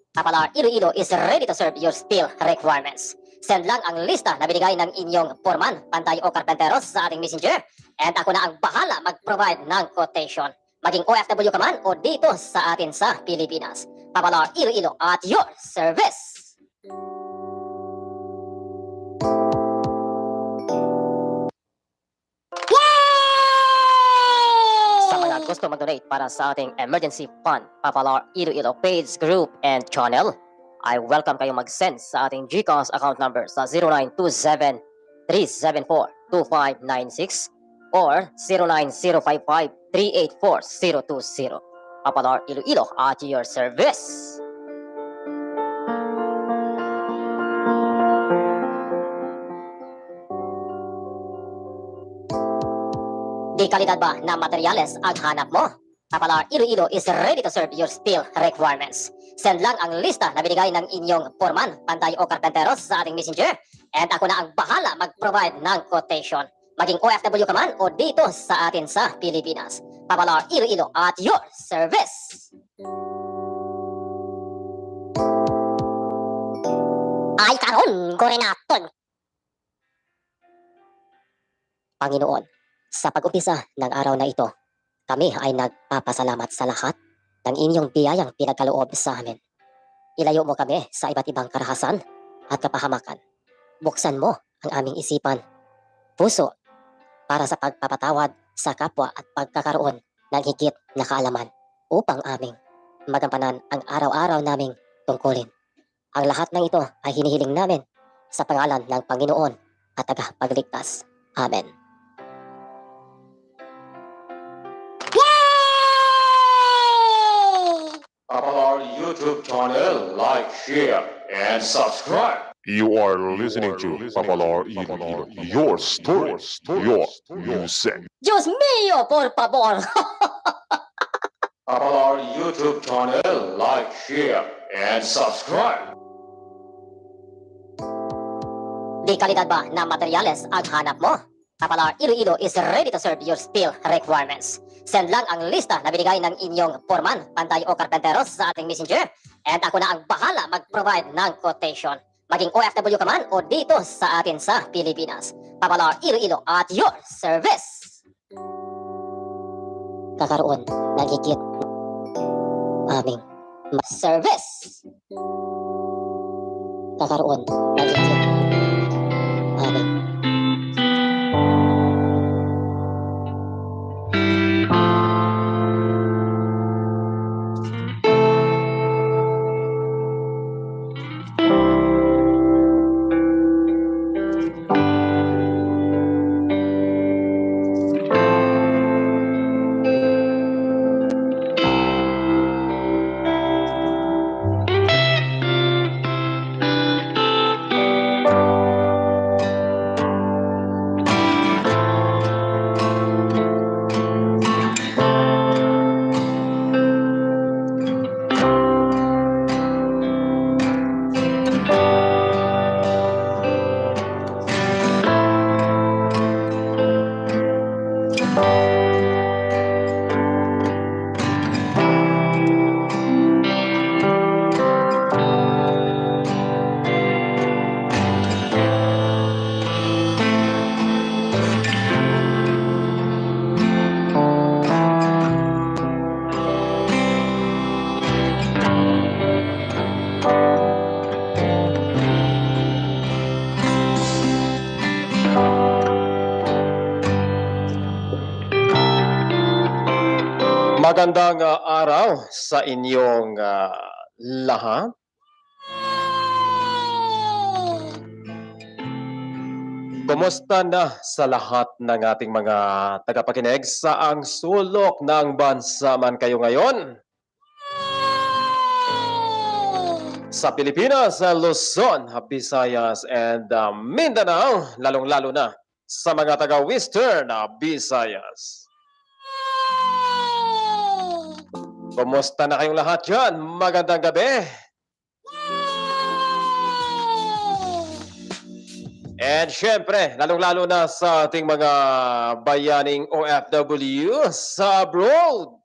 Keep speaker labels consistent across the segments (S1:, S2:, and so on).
S1: Papalar Iloilo is ready to serve your steel requirements. Send lang ang lista na binigay ng inyong foreman, pantay o karpenteros sa ating messenger. And ako na ang bahala mag-provide ng quotation. Maging OFW ka man o dito sa atin sa Pilipinas. Papalar Iloilo at your service. Sa mga gusto mag-donate para sa ating emergency fund, Papalar Iloilo page, group, and channel, I welcome kayo mag-send sa ating GCash account number sa 0927-374-2596 or 09055-384-020. Papalar Iloilo at your service. Di kalidad ba na materyales ang hanap mo? Papalar Iloilo is ready to serve your steel requirements. Send lang ang lista na binigay ng inyong foreman, pantay o karpenteros sa ating messenger. And ako na ang bahala mag-provide ng quotation. Maging OFW ka man o dito sa atin sa Pilipinas. Papalar Iloilo at your service. Ay karon, Gorenaton. Panginoon, sa pag-umpisa ng araw na ito, kami ay nagpapasalamat sa lahat ng inyong biyayang pinagkaloob sa amin. Ilayo mo kami sa iba't ibang karahasan at kapahamakan. Buksan mo ang aming isipan, puso, para sa pagpapatawad sa kapwa at pagkakaroon ng higit na kaalaman upang aming magampanan ang araw-araw naming tungkulin. Ang lahat ng ito ay hinihiling namin sa pangalan ng Panginoon at Tagapagligtas. Amen.
S2: Our YouTube channel, like, share, and subscribe.
S3: You are listening to Papalar Iloilo. Your story, your music.
S1: Diyos mío, por favor!
S2: Our YouTube channel, like, share, and subscribe.
S1: Di kalidad ba na materyales ang hanap mo? Papalar Iloilo is ready to serve your steel requirements. Send lang ang lista na binigay ng inyong foreman, pantay o karpenteros sa ating messenger. And ako na ang bahala mag-provide ng quotation. Maging OFW ka man o dito sa atin sa Pilipinas. Papalar Iloilo at your service. Kakaroon ng higit aming service. Kakaroon ng higit aming
S4: Magandang araw sa inyong lahat. Kumusta na sa lahat ng ating mga tagapakinig sa ang sulok ng bansa man kayo ngayon? Sa Pilipinas, Luzon, Visayas, and Mindanao, lalong-lalo na sa mga taga-Western Visayas. Kumusta na kayong lahat dyan? Magandang gabi. And syempre, lalong-lalo na sa ating mga bayaning OFW sa abroad.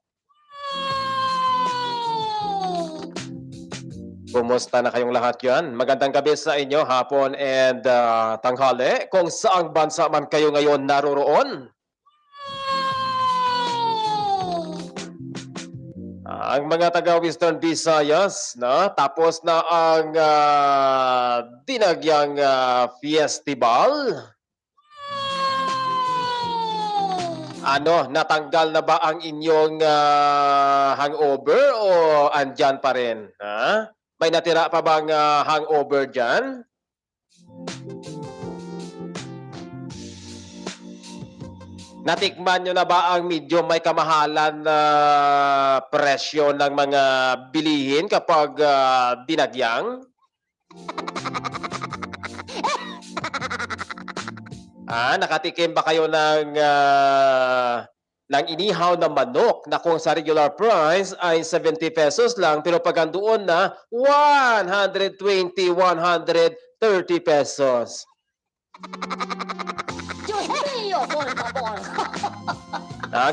S4: Kumusta na kayong lahat yan? Magandang gabi sa inyo, hapon and tanghali. Kung saang bansa man kayo ngayon naroroon. Ang mga taga Western Visayas, na tapos na ang Dinagyang Festival. Ano, natanggal na ba ang inyong hangover o andyan pa rin? Ha? May natira pa bang hangover dyan? Natikman nyo na ba ang medyo may kamahalan na presyo ng mga bilihin kapag dinagyang? Nakatikim ba kayo ng inihaw na manok na kung sa regular price ay 70 pesos lang pero pag andoon na 120, 130 pesos.
S1: Diyos mío, por favor.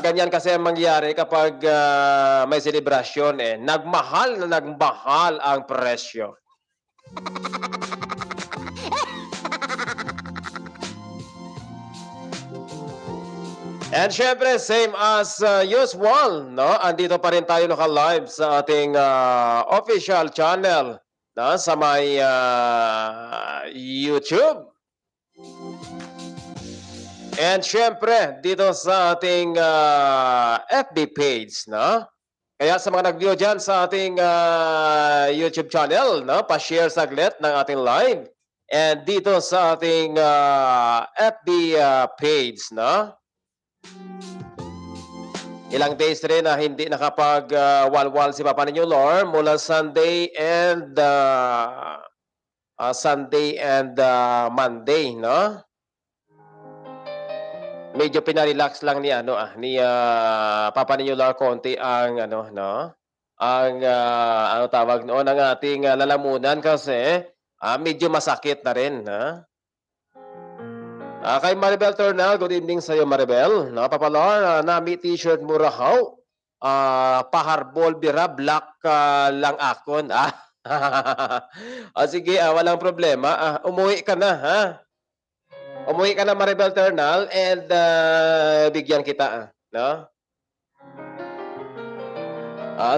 S4: Ganyan kasi ang mangyari kapag may selebrasyon eh. Nagmahal na nagmahal ang presyo. And syempre, same as usual, no? Andito pa rin tayo naka-live sa ating official channel, no? Sa may YouTube. And syempre, dito sa ating FB page, no? Kaya sa mga nag-view dyan sa ating YouTube channel, no? Pa-share saglit ng ating live. And dito sa ating FB page, no? Ilang days rin na hindi nakapag-walwal si Papa ninyo, Lord, mula Sunday and Monday, no? Medyo pinarelax lang ni Papa ninyo, Lord, konti ang ang tawag noon ng ating lalamunan kasi medyo masakit na rin, ha? Kay Maribel Turnal, good evening sa iyo, Maribel. No, Papa Lord, nami t-shirt mo rahaw. Paharbol bira, black lang akon. Sige, walang problema. Umuwi ka na, ha? Umuwi ka na, Maribel Turnal, and bigyan kita, no?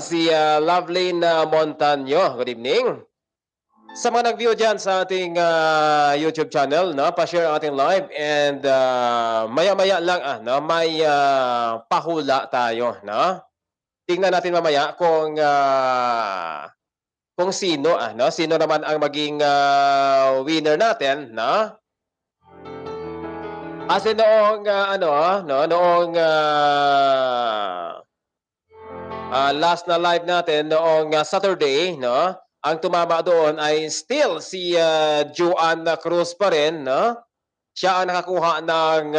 S4: Si Loveline Montaño, good evening. Sa mga nag-view dyan sa ating YouTube channel, no, pa-share ang ating live and maya-maya lang may pahula tayo, no? Tingnan natin mamaya kung sino sino naman ang maging winner natin, no? Kasi noong last na live natin noong Saturday, no? Ang tumama doon ay still si Joanna Cruz pa rin, no? Siya ang nakakuha ng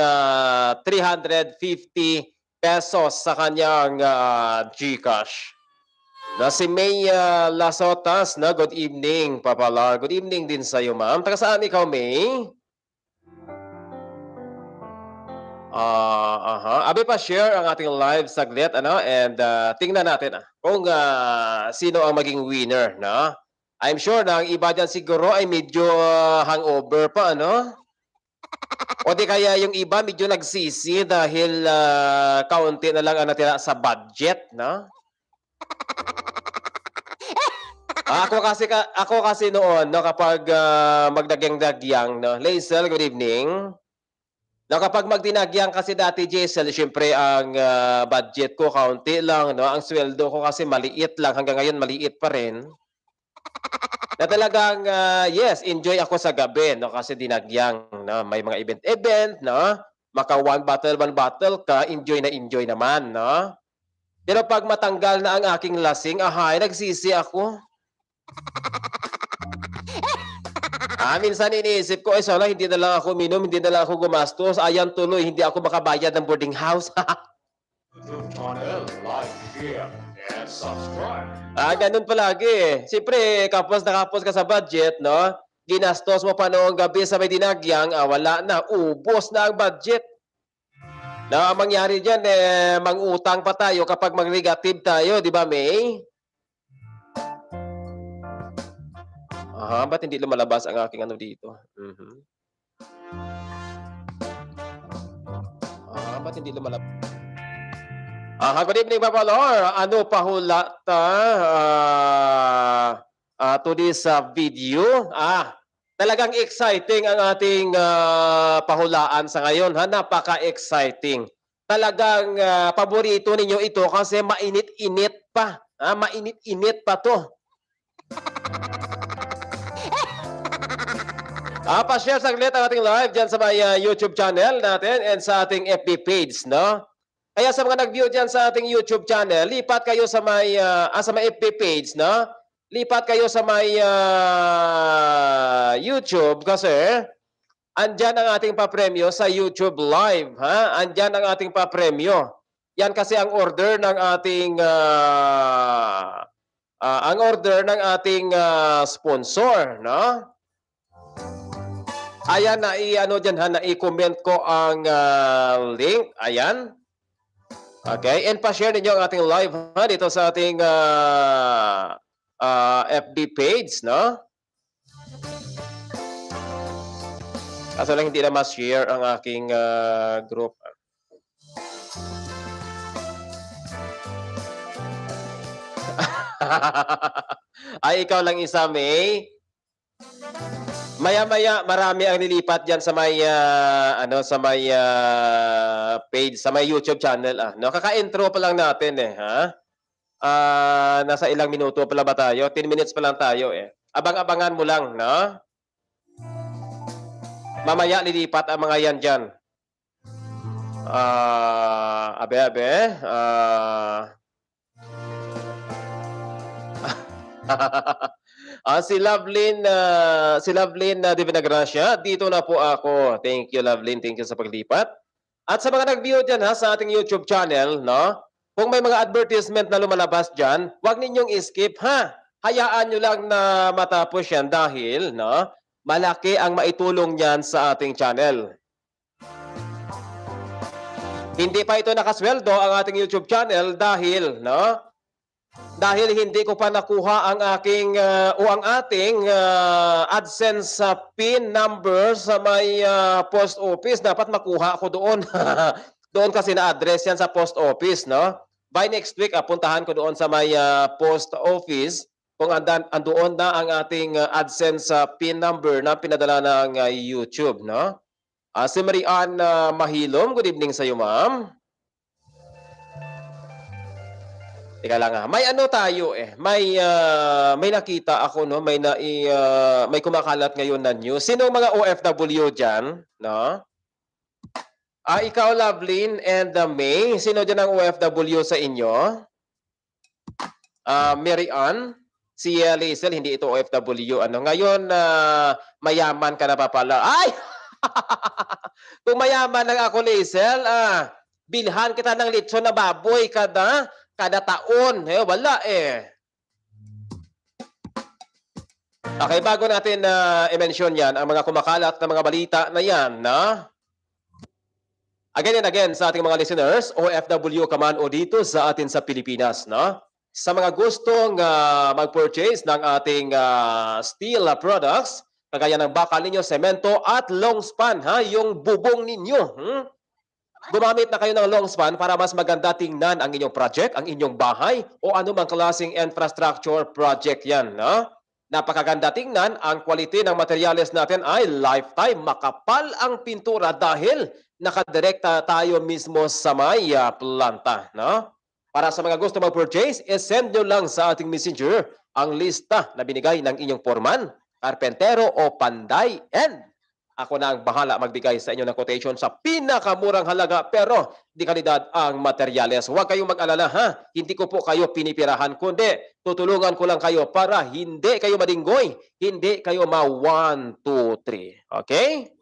S4: 350 pesos sa kanyang GCash. Na si May Lasotas, na good evening, Papa Lar. Good evening din sa iyo, ma'am. Taga saan ikaw, May? Abi pa share ang ating live saglit, and tingnan natin kung sino ang maging winner, no? I'm sure na ang iba dyan siguro ay medyo hangover pa, O di kaya yung iba medyo nagsisi dahil kaunti na lang ang natira sa budget, no? Ako kasi noon, no, kapag magdagyang-dagyang, no? Laisel, good evening. No, kapag magdinagyang kasi dati, Jaisel, syempre ang budget ko kaunti lang, no? Ang sweldo ko kasi maliit lang, hanggang ngayon maliit pa rin. Na talagang yes, enjoy ako sa gabi, no? Kasi dinagyang, no? May mga event, no? Maka one bottle ka, enjoy naman, no? Pero pag matanggal na ang aking lasing, nagsisi ako. Minsan iniisip ko, sana hindi na lang ako minom, hindi na lang ako gumastos. Ayan tuloy, hindi ako makabayad ng boarding house.
S2: YouTube channel, like, share, and subscribe.
S4: Ganun palagi. Siyempre, kapos na kapos ka sa budget, no? Ginastos mo pa noong gabi sa may dinagyang, wala na, ubos na ang budget. Na ang mangyari dyan, mangutang pa tayo kapag mag-negative tayo, di ba, May? Aha, ba't hindi lumalabas ang aking ano dito? Ba't hindi lumalabas? Good evening, Papa Lor. Ano pahulata to this video? Talagang exciting ang ating pahulaan sa ngayon. Napaka-exciting. Talagang paborito ninyo ito kasi mainit-init pa. Mainit-init pa to. Pa-share saglit ang ating live dyan sa may YouTube channel natin and sa ating FB page, no? Kaya sa mga nag-view dyan sa ating YouTube channel, lipat kayo sa may FB page, no? Lipat kayo sa may YouTube kasi andyan ang ating papremyo sa YouTube Live, ha? Andyan ang ating papremyo. Yan kasi ang order ng ating sponsor, no? Ayan, i-comment ko ang link. Ayan. Okay, and pa-share ninyo ang ating live dito sa ating FB page, no? Kaso lang hindi na mas-share ang aking group. Ikaw lang isa, May. Maya-maya marami ang nilipat diyan sa may page, sa may YouTube channel no. Kaka-intro pa lang natin nasa ilang minuto pa lang ba tayo? 10 minutes pa lang tayo Abang-abangan mo lang, no? Mamaya lilipat ang mga yan diyan. Si Lovelyn de Vinagracia, dito na po ako. Thank you, Lovelyn. Thank you sa paglipat. At sa mga nag-view dyan sa ating YouTube channel, no? Kung may mga advertisement na lumalabas dyan, huwag ninyong skip, Hayaan nyo lang na matapos yan dahil, no? Malaki ang maitulong yan sa ating channel. Hindi pa ito nakasweldo ang ating YouTube channel dahil, no? Dahil hindi ko pa nakuha ang aking ang ating AdSense PIN number sa may post office. Dapat makuha ako doon. Doon kasi na-address yan sa post office, no? By next week, puntahan ko doon sa may post office kung andoon na ang ating AdSense PIN number na pinadala ng YouTube, no? Si Marian Mahilom, good evening sa iyo, ma'am. Teka lang may ano tayo may nakita ako, no? May kumakalat ngayon na news. Sino mga OFW diyan, no? Ikaw, Lovelyn and May, sino diyan ang OFW sa inyo? Mary Ann, si Liesel, hindi ito OFW. Ngayon mayaman ka na pa pala. Ay! Kung mayaman lang ako, Liesel, bilhan kita ng lechon na baboy kada taon. Wala Okay, bago natin i-mention yan, ang mga kumakalat na mga balita na yan, na again and again sa ating mga listeners, OFW ka man o dito sa atin sa Pilipinas, no? Sa mga gustong mag-purchase ng ating steel products, kagaya ng bakal ninyo, semento at long span, yung bubong ninyo. Gumamit na kayo ng long span para mas maganda tingnan ang inyong project, ang inyong bahay, o anumang klaseng infrastructure project yan. No? Napakaganda tingnan, ang quality ng materyales natin ay lifetime. Makapal ang pintura dahil nakadirekta tayo mismo sa may planta. No? Para sa mga gusto mag-purchase, send nyo lang sa ating messenger ang lista na binigay ng inyong foreman, karpentero o panday, and ako na ang bahala magbigay sa inyo ng quotation sa pinakamurang halaga pero di kalidad ang materyales. Huwag kayong mag-alala, Hindi ko po kayo pinipirahan, kundi tutulungan ko lang kayo para hindi kayo madinggoy, hindi kayo ma-1, 2, 3. Okay?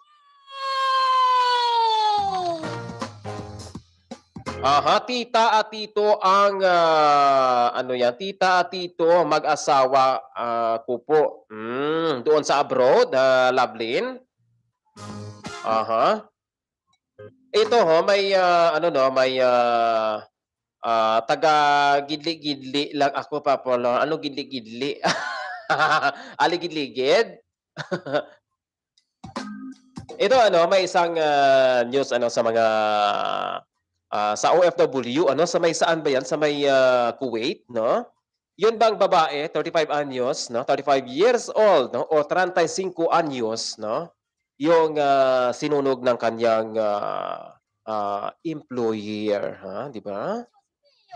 S4: Tita at tito ang tita at tito mag-asawa ko po. Doon sa abroad, Lovelyn. Ito may taga gidli-gidli lang ako, Papa. Ano gidli-gidli? Aligid-ligid. Ito may isang news sa mga sa OFW sa may saan ba 'yan? Sa may Kuwait, no? 'Yun bang babae, 35 anyos, no? 35 years old, no? O 35 anyos, no? Yung sinunog ng kanyang employer, di ba?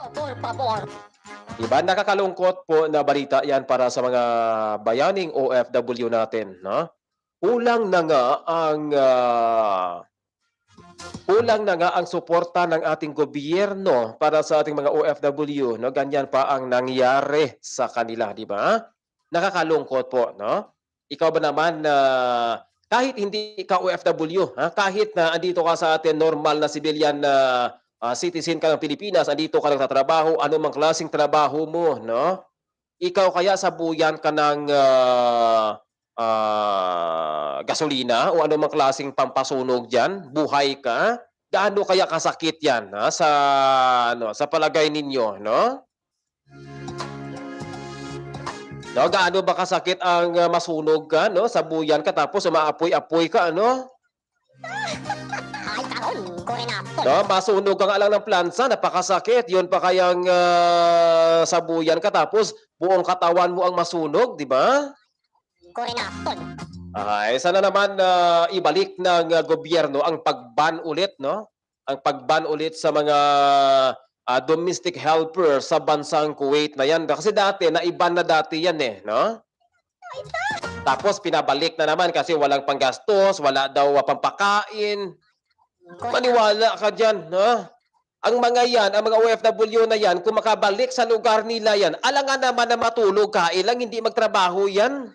S1: Por favor.
S4: Di ba? Nakakalungkot po na balita 'yan para sa mga bayaning OFW natin, no? Kulang na nga ang suporta ng ating gobyerno para sa ating mga OFW, no? Ganyan pa ang nangyari sa kanila, di ba? Nakakalungkot po, no? Ikaw ba naman kahit hindi ka OFW, kahit na andito ka sa atin normal na civilian na citizen ka ng Pilipinas, andito ka nagtatrabaho, anumang klaseng trabaho mo, no? Ikaw kaya sabuyan ka ng gasolina o anumang klaseng pampasunog diyan, buhay ka? Gaano kaya kasakit 'yan sa palagay ninyo, no? No, gaano ba kasakit ang masunog ka, no? Sabuyan ka tapos umaapoy-apoy ka, ano?
S1: Ay, karon ko rin na.
S4: No, masunog ka nga lang ng plansa, napakasakit. 'Yun pa kayang sabuyan ka tapos buong katawan mo ang masunog, di ba?
S1: Ko rin na.
S4: Ay, sana naman ibalik ng gobyerno ang pag-ban ulit, no? Ang pag-ban ulit sa mga domestic helper sa bansang Kuwait na yan. Kasi dati, naiban na dati yan no? Tapos pinabalik na naman kasi walang panggastos, wala daw pampakain. Maniwala ka dyan, no? Ang mga yan, ang mga OFW na yan, kung makabalik sa lugar nila yan, alangan naman na matulog ka, ilang hindi magtrabaho yan.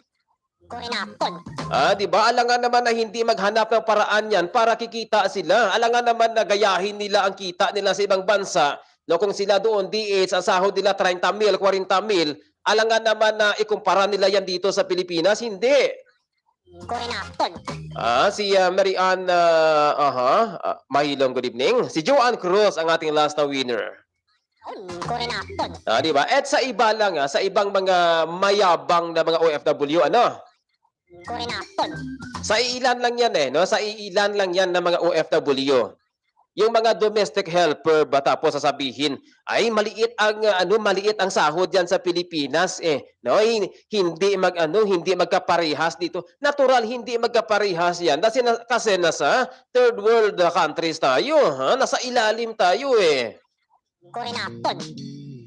S4: Di ba? Alangan naman na hindi maghanap ng paraan yan para kikita sila. Alangan naman na gayahin nila ang kita nila sa ibang bansa. No, kung sila doon, DH, ang sahod nila 30,000, 40,000, alangan naman na ikumpara nila yan dito sa Pilipinas. Hindi. Si Mary Ann, Mahilong, good evening. Si Joanne Cruz, ang ating last na winner. Di ba? At sa iba lang, sa ibang mga mayabang na mga OFW, Sa ilan lang yan no? Sa ilan lang yan na mga OFW. Yung mga domestic helper ba tapos sasabihin ay maliit ang sahod yan sa Pilipinas no? Hindi magkaparehas dito. Natural hindi magkaparehas yan kasi nasa third world countries tayo, nasa ilalim tayo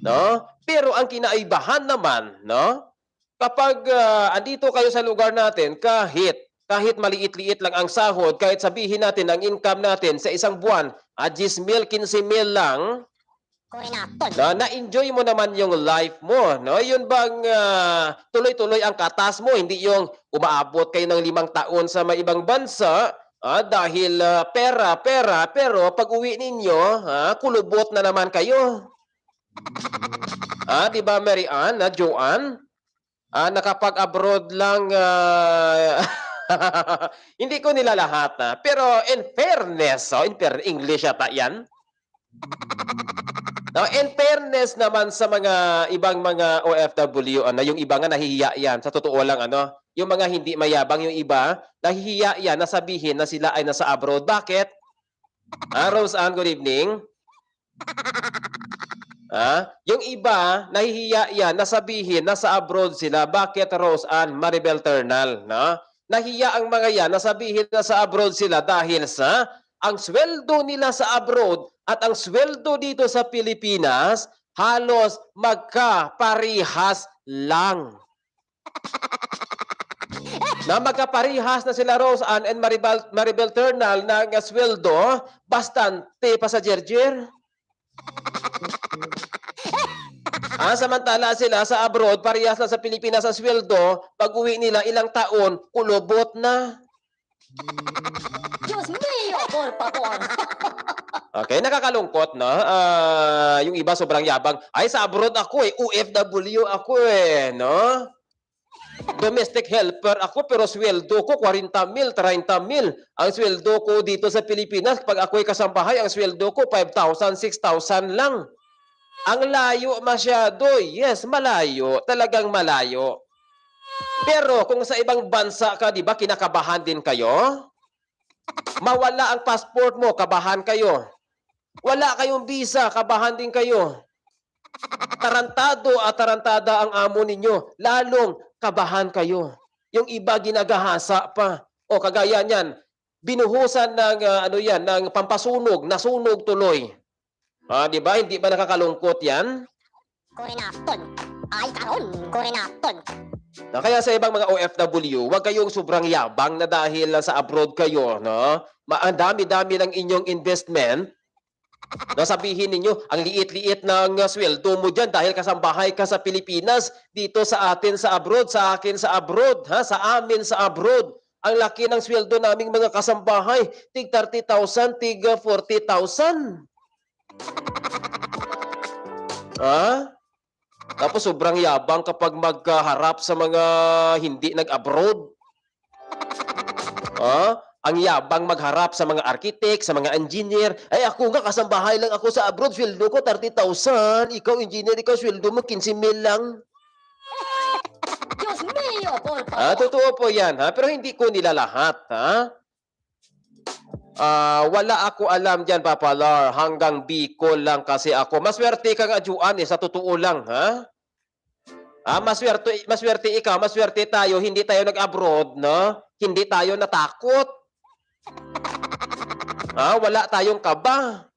S4: No? Pero ang kinaibahan naman, no? Kapag andito kayo sa lugar natin, kahit maliit-liit lang ang sahod, kahit sabihin natin ang income natin sa isang buwan, 10,000, 15,000 lang, na-enjoy mo naman yung life mo, no? Yun bang tuloy-tuloy ang katas mo, hindi yung umaabot kayo ng 5 taon sa may ibang bansa, dahil pera, pero pag uwi ninyo, kulubot na naman kayo. Di ba, Mary Ann, Joanne? Nakapag-abroad lang, hindi ko nila lahat pero in fairness, English yata yan. Now, in fairness naman sa mga ibang mga OFW, yung iba nga nahihiya yan, sa totoo lang, yung mga hindi mayabang, yung iba, nahihiya yan na sabihin na sila ay nasa abroad. Bakit? Rose Ann, good evening. Yung iba, nahihiya yan na sabihin nasa abroad sila. Bakit, Rose Ann, Maribel Ternal? No? Nahiya ang mga yan na sabihin na sa abroad sila dahil sa ang sweldo nila sa abroad at ang sweldo dito sa Pilipinas halos magkaparihas lang. Na magkaparihas na sila Rose Ann and Maribel Ternal na ang sweldo bastante pa sa Jerjer. Samantala sila sa abroad, parehas na sa Pilipinas sa sweldo, pag-uwi nila ilang taon, kulubot na.
S1: Diyos mío, por favor.
S4: Okay, nakakalungkot, no? Yung iba sobrang yabang. Ay, sa abroad ako OFW ako no? Domestic helper ako, pero sweldo ko 40,000, 30,000. Ang sweldo ko dito sa Pilipinas, pag ako'y kasambahay, ang sweldo ko 5,000, 6,000 lang. Ang layo masyado. Yes, malayo. Talagang malayo. Pero kung sa ibang bansa ka, di ba, kinakabahan din kayo? Mawala ang passport mo, kabahan kayo. Wala kayong visa, kabahan din kayo. Tarantado at tarantada ang amo ninyo, lalong kabahan kayo. Yung iba ginagahasa pa. O kagaya niyan, binuhusan ng ng pampasunog, nasunog tuloy. Di ba? Hindi ba nakakalungkot 'yan?
S1: Kurinaton. Ay karon, kurinaton.
S4: Kaya sa ibang mga OFW, huwag kayong sobrang yabang na dahil sa abroad kayo, no? Ang dami-dami ng inyong investment. Sabihin ninyo, ang liit-liit ng sweldo mo dyan dahil kasambahay ka sa Pilipinas, dito sa atin sa abroad, sa akin sa abroad, sa amin sa abroad. Ang laki ng sweldo naming mga kasambahay, tig 30,000, tig 40,000. Tapos sobrang yabang kapag magkaharap sa mga hindi nag-abroad. Ang yabang magharap sa mga architect, sa mga engineer. Ay ako nga, kasambahay lang ako sa abroad, sweldo ko 30,000. Ikaw engineer, ikaw sweldo mo 15,000 lang.
S1: Diyos mío, por favor.
S4: Totoo po yan, pero hindi ko nila lahat, wala ako alam dyan, Papa Lar. Hanggang Bicol lang kasi ako. Maswerte ka nga, Juan, sa totoo lang, maswerte ikaw, maswerte tayo, hindi tayo nag-abroad, no? Hindi tayo natakot. Wala tayong kaba.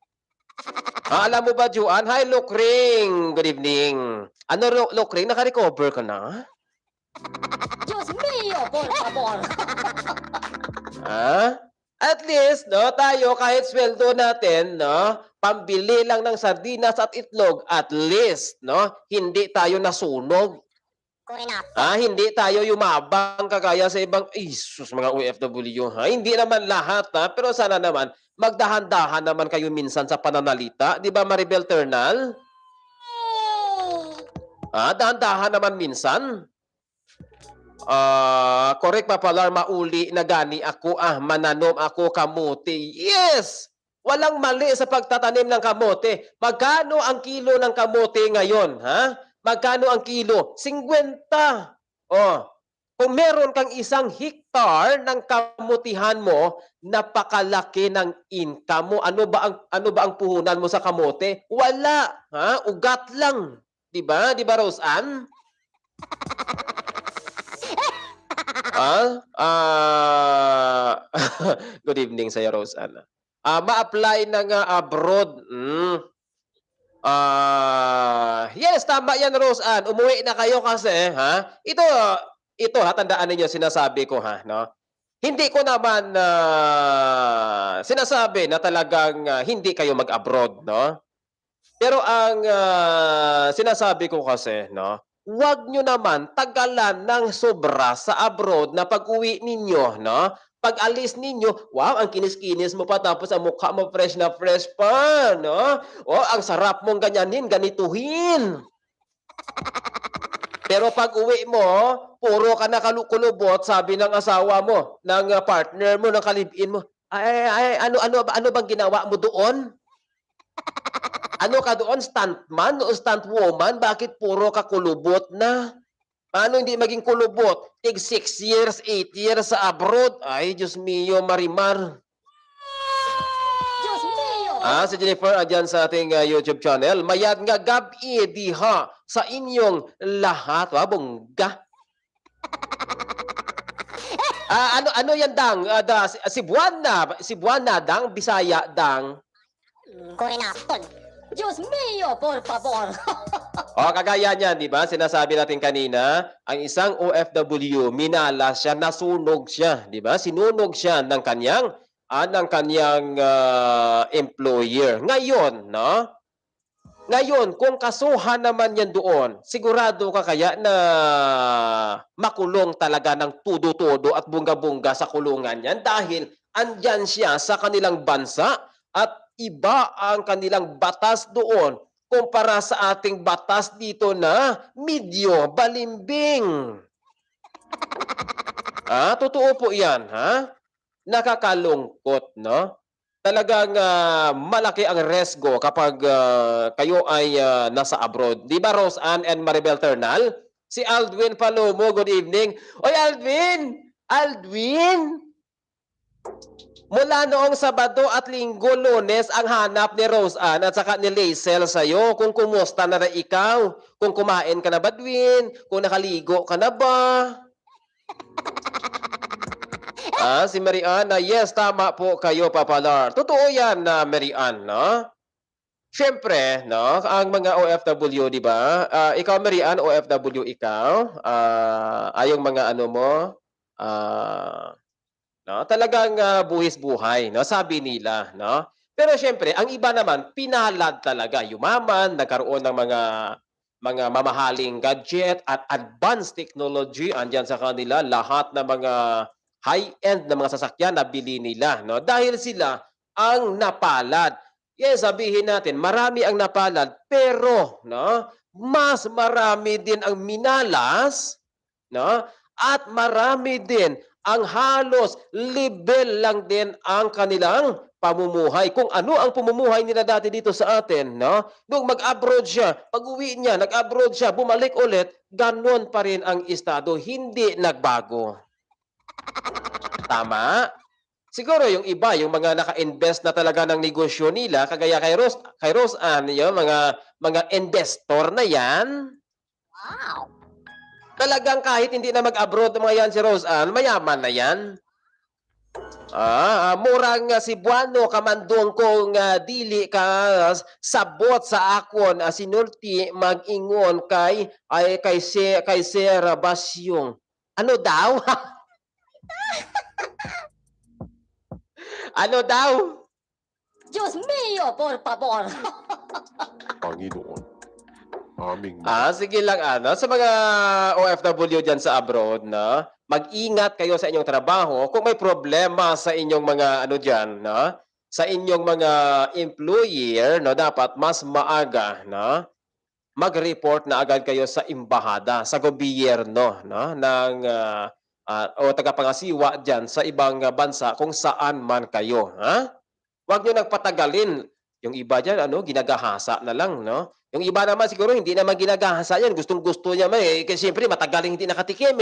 S4: Alam mo ba, Juan? Hi, Lokring. Good evening. Ano, Lokring? Naka-recover ka na?
S1: Diyos mío, por favor.
S4: At least, no, tayo kahit sweldo natin, no, pambili lang ng sardinas at itlog, at least, no, hindi tayo nasunog.
S1: Kurinaton.
S4: Hindi tayo yumabang kagaya sa ibang, sus, mga OFW, Hindi naman lahat, pero sana naman, magdahan-dahan naman kayo minsan sa pananalita. Di ba, Maribel Ternal? Dahan-dahan naman minsan. Correct, Papa Lar, mauli na gani ako, mananom ako kamote. Yes! Walang mali sa pagtatanim ng kamote. Magkano ang kilo ng kamote ngayon, Magkano ang kilo? 50. Kung meron kang 1 hektar ng kamutihan mo, napakalaki ng income mo. Ano ba ang puhunan mo sa kamote? Wala, ugat lang. 'Di ba? 'Di ba, Rose Ann? Good evening sa Rose Ann. Ma-apply ng abroad. Yes, tama yan, Rose Ann. Umuwi na kayo kasi, Ito, tandaan ninyo, sinasabi ko, no? Hindi ko naman sinasabi na talagang hindi kayo mag-abroad, no? Pero ang sinasabi ko kasi, no? Huwag nyo naman tagalan ng sobra sa abroad na pag-uwi ninyo, no? Pag-alis ninyo, wow, ang kinis-kinis mo pa tapos ang mukha mo fresh na fresh pa, no? Ang sarap mong ganyanin, ganituhin. Pero pag uwi mo, puro ka na kulubot, sabi ng asawa mo, ng partner mo, ng kalibin mo, ano bang ginawa mo doon? Ano ka doon? Stuntman o stuntwoman? Bakit puro ka kulubot na? Paano hindi maging kulubot? Tig 6 years, 8 years sa abroad? Ay, Diyos mio, Marimar.
S1: Diyos mío.
S4: Si Jennifer, andyan sa ating YouTube channel. Mayad nga gabi diha sa inyong lahat. Bongga. Ano yan, Dang? Cebuana, Dang? Bisaya, Dang?
S1: Kurinaton. Diyos mío, por favor.
S4: Kagaya niyan, di ba? Sinasabi natin kanina, ang isang OFW, minalas siya, nasunog siya, di ba? Sinunog siya ng kanyang employer. Ngayon, no? Ngayon, kung kasuhan naman yan doon, sigurado ka kaya na makulong talaga ng tudo-todo at bunga-bunga sa kulungan yan dahil andyan siya sa kanilang bansa at iba ang kanilang batas doon kumpara sa ating batas dito na medyo balimbing. Totoo po yan, Nakakalungkot, no? Talagang malaki ang resgo kapag kayo ay nasa abroad. Di ba, Rose Ann and Maribel Ternal? Si Aldwin Palomo, good evening. Oy, Aldwin! Aldwin! Mula noong Sabado at Linggo, Lunes, ang hanap ni Rose Ann at saka ni Laisel sa'yo kung kumusta na ikaw. Kung kumain ka na ba, Dwin? Kung nakaligo ka na ba? Si Marian, yes, tama po kayo, Papalar. Totoo yan na Marian, no? Siyempre, no, ang mga OFW, di ba? Ikaw, Marian, OFW ikaw. Ayong mga ano mo, no, talagang buhis-buhay, no, sabi nila, no? Pero siyempre, ang iba naman, pinalad talaga, yumaman, nagkaroon ng mga mamahaling gadget at advanced technology andyan sa kanila, lahat ng mga high-end na mga sasakyan na bili nila, no? Dahil sila ang napalad. Yes, sabihin natin, marami ang napalad, pero, no, mas marami din ang minalas, no? At marami din ang halos level lang din ang kanilang pamumuhay. Kung ano ang pamumuhay nila dati dito sa atin, no? Nung mag-abroad siya, pag-uwi niya, nag-abroad siya, bumalik ulit, ganon pa rin ang estado, hindi nagbago. Tama? Siguro yung iba, yung mga naka-invest na talaga ng negosyo nila, kagaya kay Rose Ann, yung mga investor na yan, talagang kahit hindi na mag-abroad ng mga yan si Rose Ann, mayaman na yan. Murang Cebuano kamandong kong dili ka sabot sa akon sinulti mag-ingon kay Sir Basyong. Ano daw? Ano daw?
S1: Diyos mio, por favor.
S3: Panginoon, aming
S4: Sige lang sa mga OFW diyan sa abroad, no? Mag-ingat kayo sa inyong trabaho. Kung may problema sa inyong mga ano diyan, no? Sa inyong mga employer, no, dapat mas maaga, no? Mag-report na agad kayo sa embahada, sa gobyerno, no, ng o tagapangasiwa diyan sa ibang bansa kung saan man kayo, ha? Huwag niyo nagpatagalin. Yung iba diyan ginagahasa na lang, no? Yung iba naman siguro hindi naman ginagahasa yan, gustong-gusto niya kasi siyempre matagaling hindi nakatikim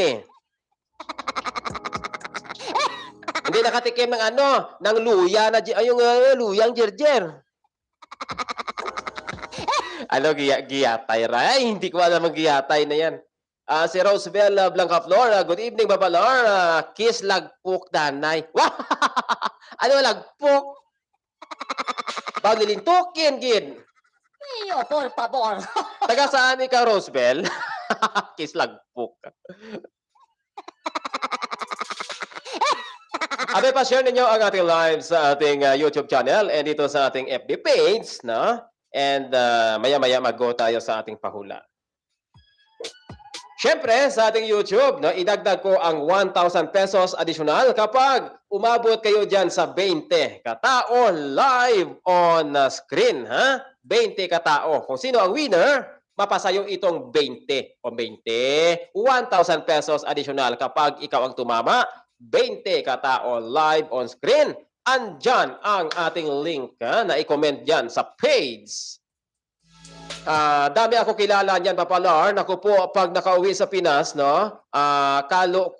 S4: Hindi nakatikim ng ng luya na yung luyang jerjer. Giyatay ra? Ay, hindi ko alam ang giyatay na yan. Si Rosebel Blancaflor, good evening, Babalor. Kiss lagpuk danay. Ano lagpuk? Paglilintukin, gid.
S1: Mio, por favor.
S4: Taga saan ikaw, Rosebel? Kiss lagpuk. Abe, pa-share ninyo ang ating live sa ating YouTube channel and dito sa ating FB page, no? And maya-maya mag-go tayo sa ating pahula. Siyempre, sa ating YouTube, no, idagdag ko ang 1,000 pesos additional kapag umabot kayo dyan sa 20 katao live on screen. 20 katao. Kung sino ang winner, mapasayo itong 20 o 1,000 pesos additional kapag ikaw ang tumama. 20 katao live on screen. Andyan ang ating link na i-comment dyan sa page. Dami ako kilala niyan, Papalar. Naku po, pag nakauwi sa Pinas, no, kala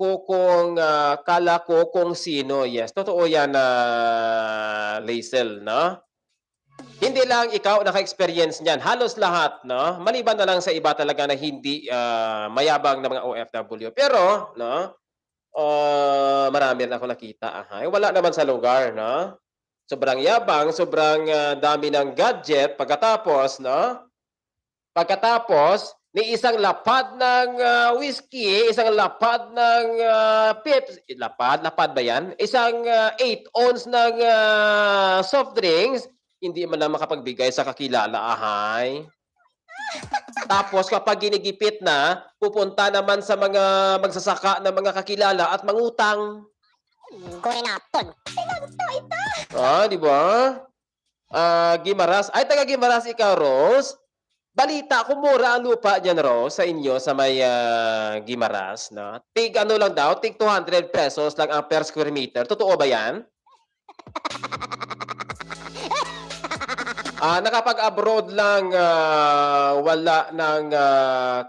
S4: ko kung sino. Yes, totoo yan, Laisel, no? Hindi lang ikaw naka-experience niyan. Halos lahat, no? Maliban na lang sa iba talaga na hindi mayabang na mga OFW. Pero, no, marami na ako nakita. Wala naman sa lugar, no? Sobrang yabang, sobrang dami ng gadget. Pagkatapos, no? Pagkatapos, ni isang lapad ng whiskey, isang lapad ng pips, lapad ba yan? Isang 8 ounce ng soft drinks, hindi man lang makapagbigay sa kakilala, Tapos kapag ginigipit na, pupunta naman sa mga magsasaka ng mga kakilala at mangutang.
S1: Kurinapon.
S4: Di ba? Gimaras. Ay, taga Gimaras ikaw, Rose. Balita ko, mura ang lupa dyan, Rose, sa inyo, sa may Gimaras, no? Tig 200 pesos lang ang per square meter. Totoo ba yan? Nakapag-abroad lang, wala ng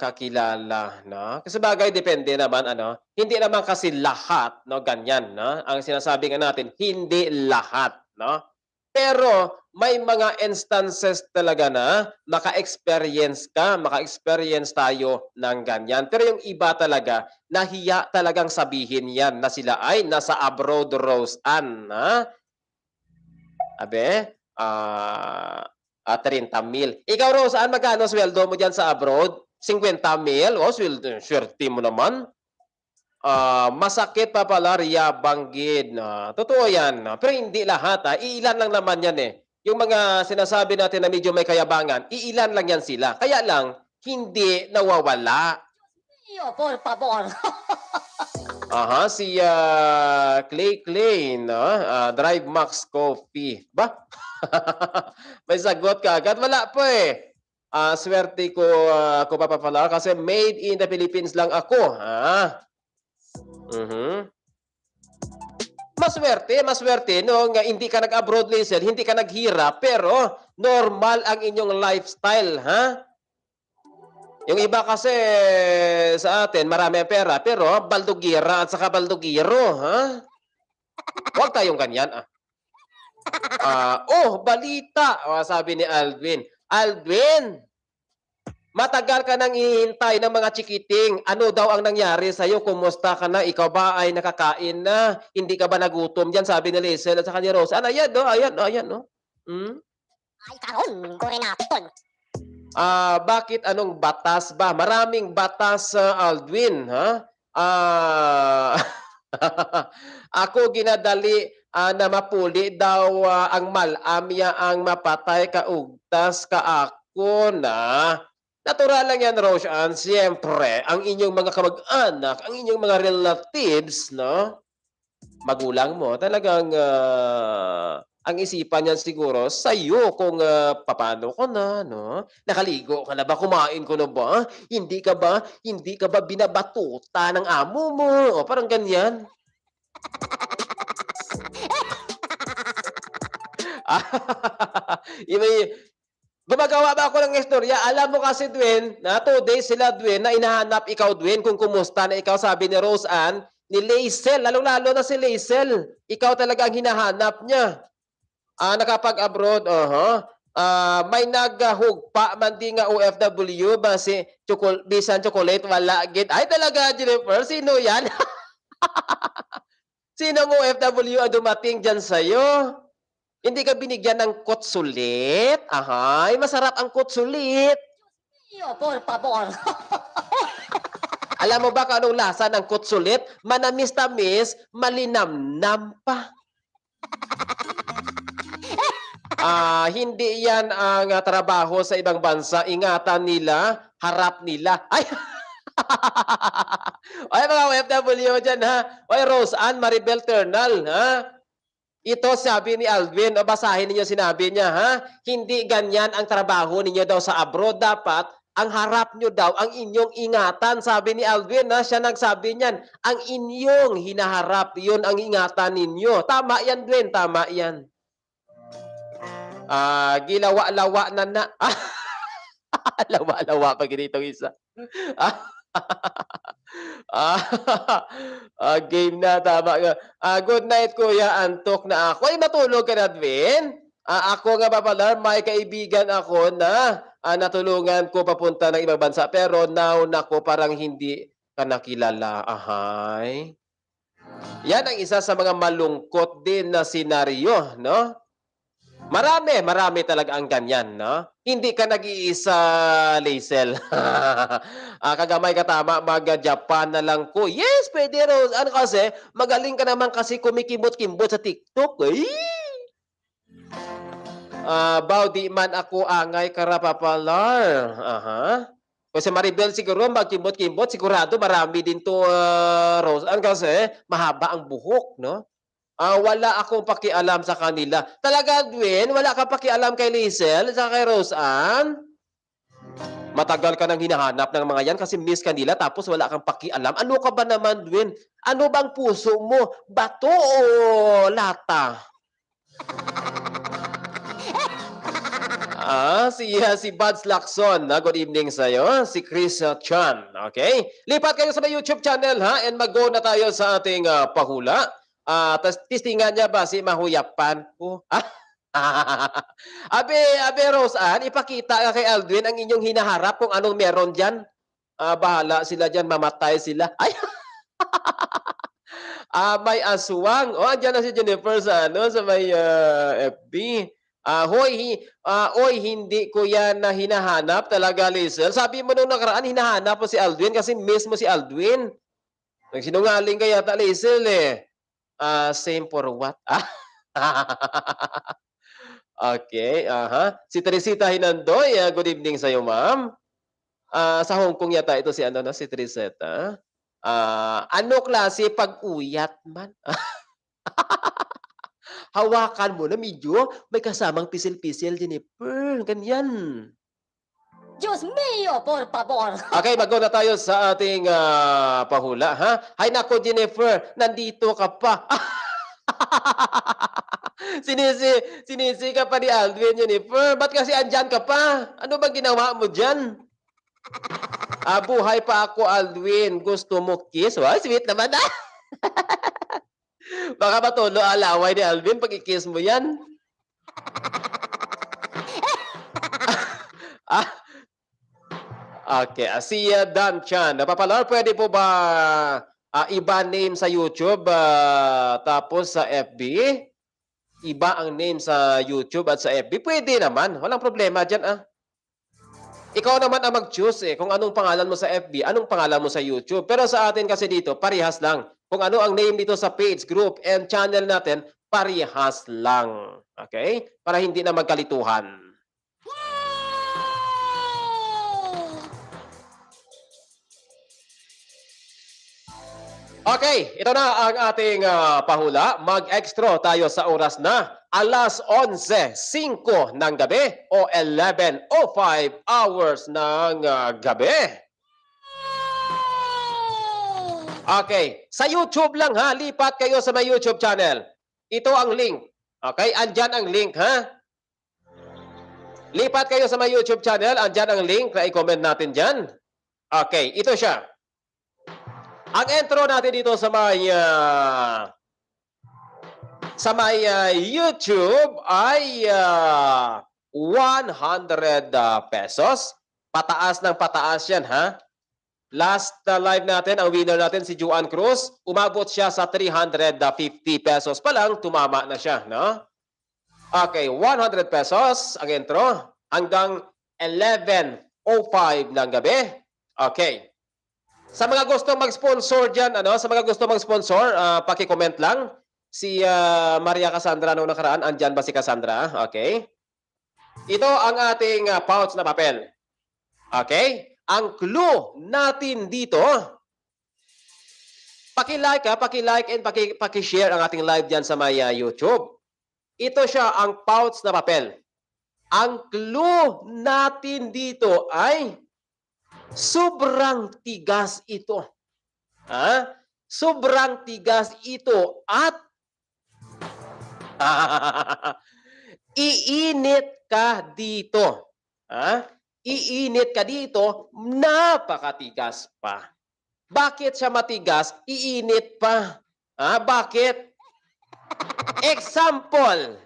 S4: kakilala, 'no? Kasi bagay depende naman ano, hindi naman kasi lahat 'no, ganyan 'no. Ang sinasabi nga natin, hindi lahat 'no. Pero may mga instances talaga na maka-experience tayo ng ganyan. Pero yung iba talaga, nahiya talagang sabihin 'yan na sila ay nasa abroad, Rose Ann, ha? Abe, 30,000. Ikaw Rose Ann, magkano sweldo mo diyan sa abroad? 50,000? Oh, swerte mo naman. Masakit pa pala banggid na totoo 'yan, pero hindi lahat, iilan lang naman 'yan, eh. Yung mga sinasabi natin na medyo may kayabangan, iilan lang 'yan sila. Kaya lang hindi nawawala.
S1: Yo, por favor.
S4: Si, Clay, 'no, Drive Max Coffee. Ba? May sagot kaagad, wala pa, eh. Swerte ko pa pala kasi made in the Philippines lang ako, Mhm. Maswerte nung hindi ka nag-abroad, Lizel, hindi ka naghirap, pero normal ang inyong lifestyle, ha? Yung iba kasi sa atin marami ang pera, pero baldogira at saka baldogiro, ha? Huwag tayong ganyan, balita, sabi ni Alvin. Alvin, matagal ka nang hinihintay ng mga chikiting. Ano daw ang nangyari sa'yo? Kumusta ka na? Ikaw ba ay nakakain na? Hindi ka ba nagutom diyan? Sabi ni Lizel at saka ni Rose. Ayan, no? Ayan, no?
S1: Ay, karon, Gorenaton.
S4: Bakit anong batas ba? Maraming batas, Aldwin, ha? Ako ginadali na mapuli daw ang malamya ang mapatay kaugtas ka ako na. Natural lang yan, Roshan. Siyempre, ang inyong mga kamag-anak, ang inyong mga relatives, no? Magulang mo, talagang ang isipan niyan siguro sa'yo kung papaano ka na, no? Nakaligo ka na ba? Kumain ka na ba? Hindi ka ba binabatuta ng amo mo? O parang ganyan. Gumagawa ba ako ng istorya? Alam mo kasi, Dwayne, na 2 days sila, Dwayne, na inahanap ikaw, Dwayne, kung kumusta na ikaw, sabi ni Rose Ann, ni Lizel, lalong-lalo na si Lizel. Ikaw talaga ang hinahanap niya. Nakapag-abroad, may naghugpa man di nga OFW, basi bisan chocolate, wala gid. Ay talaga, Jennifer, sino yan? Sinong OFW ang dumating dyan sa'yo? Hindi ka binigyan ng kutsulit? Ahay, masarap ang kutsulit.
S1: Yo, por favor.
S4: Alam mo ba kung anong lasa ng kutsulit? Manamis-tamis, malinamnam pa. Hindi yan ang trabaho sa ibang bansa. Ingatan nila, harap nila. Ay! Ay, mga OFW dyan, ha? Oy, Rose Ann, Maribel Ternal, ha? Ito sabi ni Alvin, basahin ninyo sinabi niya, ha? Hindi ganyan ang trabaho ninyo daw sa abroad. Dapat, ang harap nyo daw, ang inyong ingatan. Sabi ni Alvin, ha? Siya nagsabi niyan, ang inyong hinaharap, yun ang ingatan ninyo. Tama yan, Dwayne, tama yan. Gilawa-lawa na. Lawa-lawa pa ganitong isa. Game na, tama nga. Good night, Kuya. Antok na ako. Ay, matulog ka na, Dwayne? Ako nga ba pala, may kaibigan ako na natulungan ko papunta ng ibang bansa. Pero now, nako, parang hindi ka nakilala. Ahay. Yan ang isa sa mga malungkot din na senaryo, no? Marami talaga ang ganyan, no? Hindi ka nag-iisa, Lizel. Kagamay ka tama, mag-Japan na lang ko. Yes, pwede Rose. Ano kasi, magaling ka naman kasi kumikimot-kimbot sa TikTok. Baudi man ako angay karapapalar. Kasi Maribel siguro magkimbot-kimbot, sigurado marami din to, Rose. Ano kasi, mahaba ang buhok, no? Wala akong pakialam sa kanila. Talaga, Dwayne, wala kang pakialam kay Lizel at kay Rose Ann? Matagal ka nang hinahanap ng mga yan kasi miss ka nila tapos wala kang pakialam. Ano ka ba naman, Dwayne? Ano bang puso mo? Bato o lata? Si Buds Lacson, good evening sa iyo. Si Chris Chan, okay? Lipat kayo sa may YouTube channel, ha? And mag-go na tayo sa ating pahula. Tas tistingan niya ba si Mahuyapan ko? Abe Rose Ann, ipakita kay Aldwin ang inyong hinaharap kung anong meron diyan. Bahala sila diyan, mamatay sila. Ay. May aswang. Andiyan na si Jennifer sa sa may FB. Oy, hindi ko yan na hinahanap talaga, Lizel. Sabi mo nung nakaraan, hinahanap mo si Aldwin kasi miss mo si Aldwin. Nagsinungaling ka yata, Lizel eh. Same for what? Okay, Si Teresita Hinandoy, good evening sa iyo, ma'am. Sa Hong Kong yata ito si si Teresita. Ano klase pag-uyat man? Hawakan mo na medyo may kasamang pisil-pisil, Jennifer. Ganyan.
S1: Diyos mio, por favor.
S4: Okay, mag-go na tayo sa ating pahula, ha? Hay nako, Jennifer, nandito ka pa. Sinisi ka pa ni Aldwin, Jennifer. Ba't kasi andyan ka pa? Ano ba ginawa mo dyan? Buhay pa ako, Aldwin. Gusto mo kiss? Wow, sweet naman, Baka matulo alaway ni Alvin pag i-kiss mo yan. Okay, si Dan Chan. Napapalar, pwede po ba iba name sa YouTube tapos sa FB? Iba ang name sa YouTube at sa FB? Pwede naman. Walang problema dyan, Ikaw naman ang mag-choose kung anong pangalan mo sa FB, anong pangalan mo sa YouTube. Pero sa atin kasi dito, parehas lang. Kung ano ang name dito sa page, group, and channel natin, parehas lang. Okay? Para hindi na magkalituhan. Okay, ito na ang ating pahula. Mag-extra tayo sa oras na alas 11:05 ng gabi o 11:05 hours ng gabi. Okay, sa YouTube lang ha, lipat kayo sa may YouTube channel. Ito ang link. Okay, andyan ang link ha. Lipat kayo sa may YouTube channel, andyan ang link na i-comment natin dyan. Okay, ito siya. Ang intro natin dito sa may YouTube ay 100 pesos. Pataas ng pataas yan ha. Last live natin, ang winner natin si Juan Cruz, umabot siya sa 350 pesos pa lang, tumama na siya, no? Okay, 100 pesos ang intro hanggang 11:05 ng gabi. Okay. Sa mga gustong mag-sponsor diyan, sa mga gustong mag-sponsor, paki-comment lang. Si Maria Cassandra nung nakaraan, andyan ba si Cassandra? Okay. Ito ang ating pouch na papel. Okay? Ang clue natin dito, paki-like and paki-share ang ating live diyan sa may YouTube. Ito siya ang pouch na papel. Ang clue natin dito ay sobrang tigas ito. Sobrang tigas ito at iinit ka dito. Iinit ka dito, napakatigas pa. Bakit siya matigas? Iinit pa. Bakit? Example.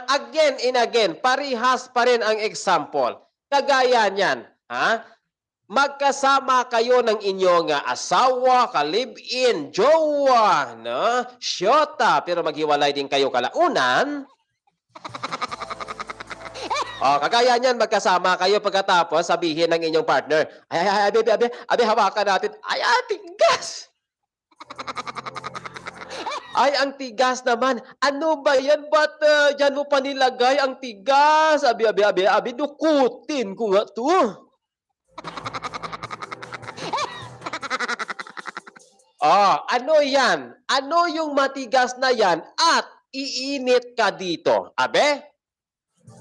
S4: Again and again, parihas pa rin ang example. Kagaya niyan. Magkasama kayo ng inyong asawa, ka-live-in, jowa, syota, pero maghiwalay din kayo kalaunan. Kagaya niyan, magkasama kayo pagkatapos sabihin ng inyong partner, abi, hawakan natin. Ay, tigas! Ay, ang tigas naman. Ano ba yan? Ba't dyan mo pa nilagay ang tigas? Abi, dukutin ko nga to. Ano yan? Ano yung matigas na yan at iinit ka dito? Abe?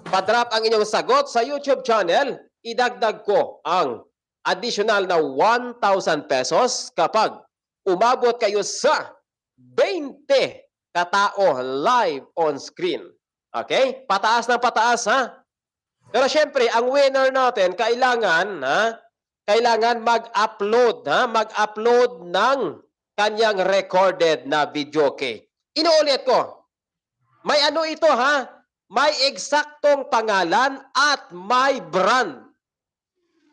S4: Pa-drop ang inyong sagot sa YouTube channel, idagdag ko ang additional na 1,000 pesos kapag umabot kayo sa 20 katao live on screen. Okay? Pataas ng pataas, ha? Pero syempre, ang winner natin, kailangan, kailangan mag-upload, mag-upload ng kanyang recorded na video, okay? Inuulit ko, may ano ito, may eksaktong pangalan at may brand.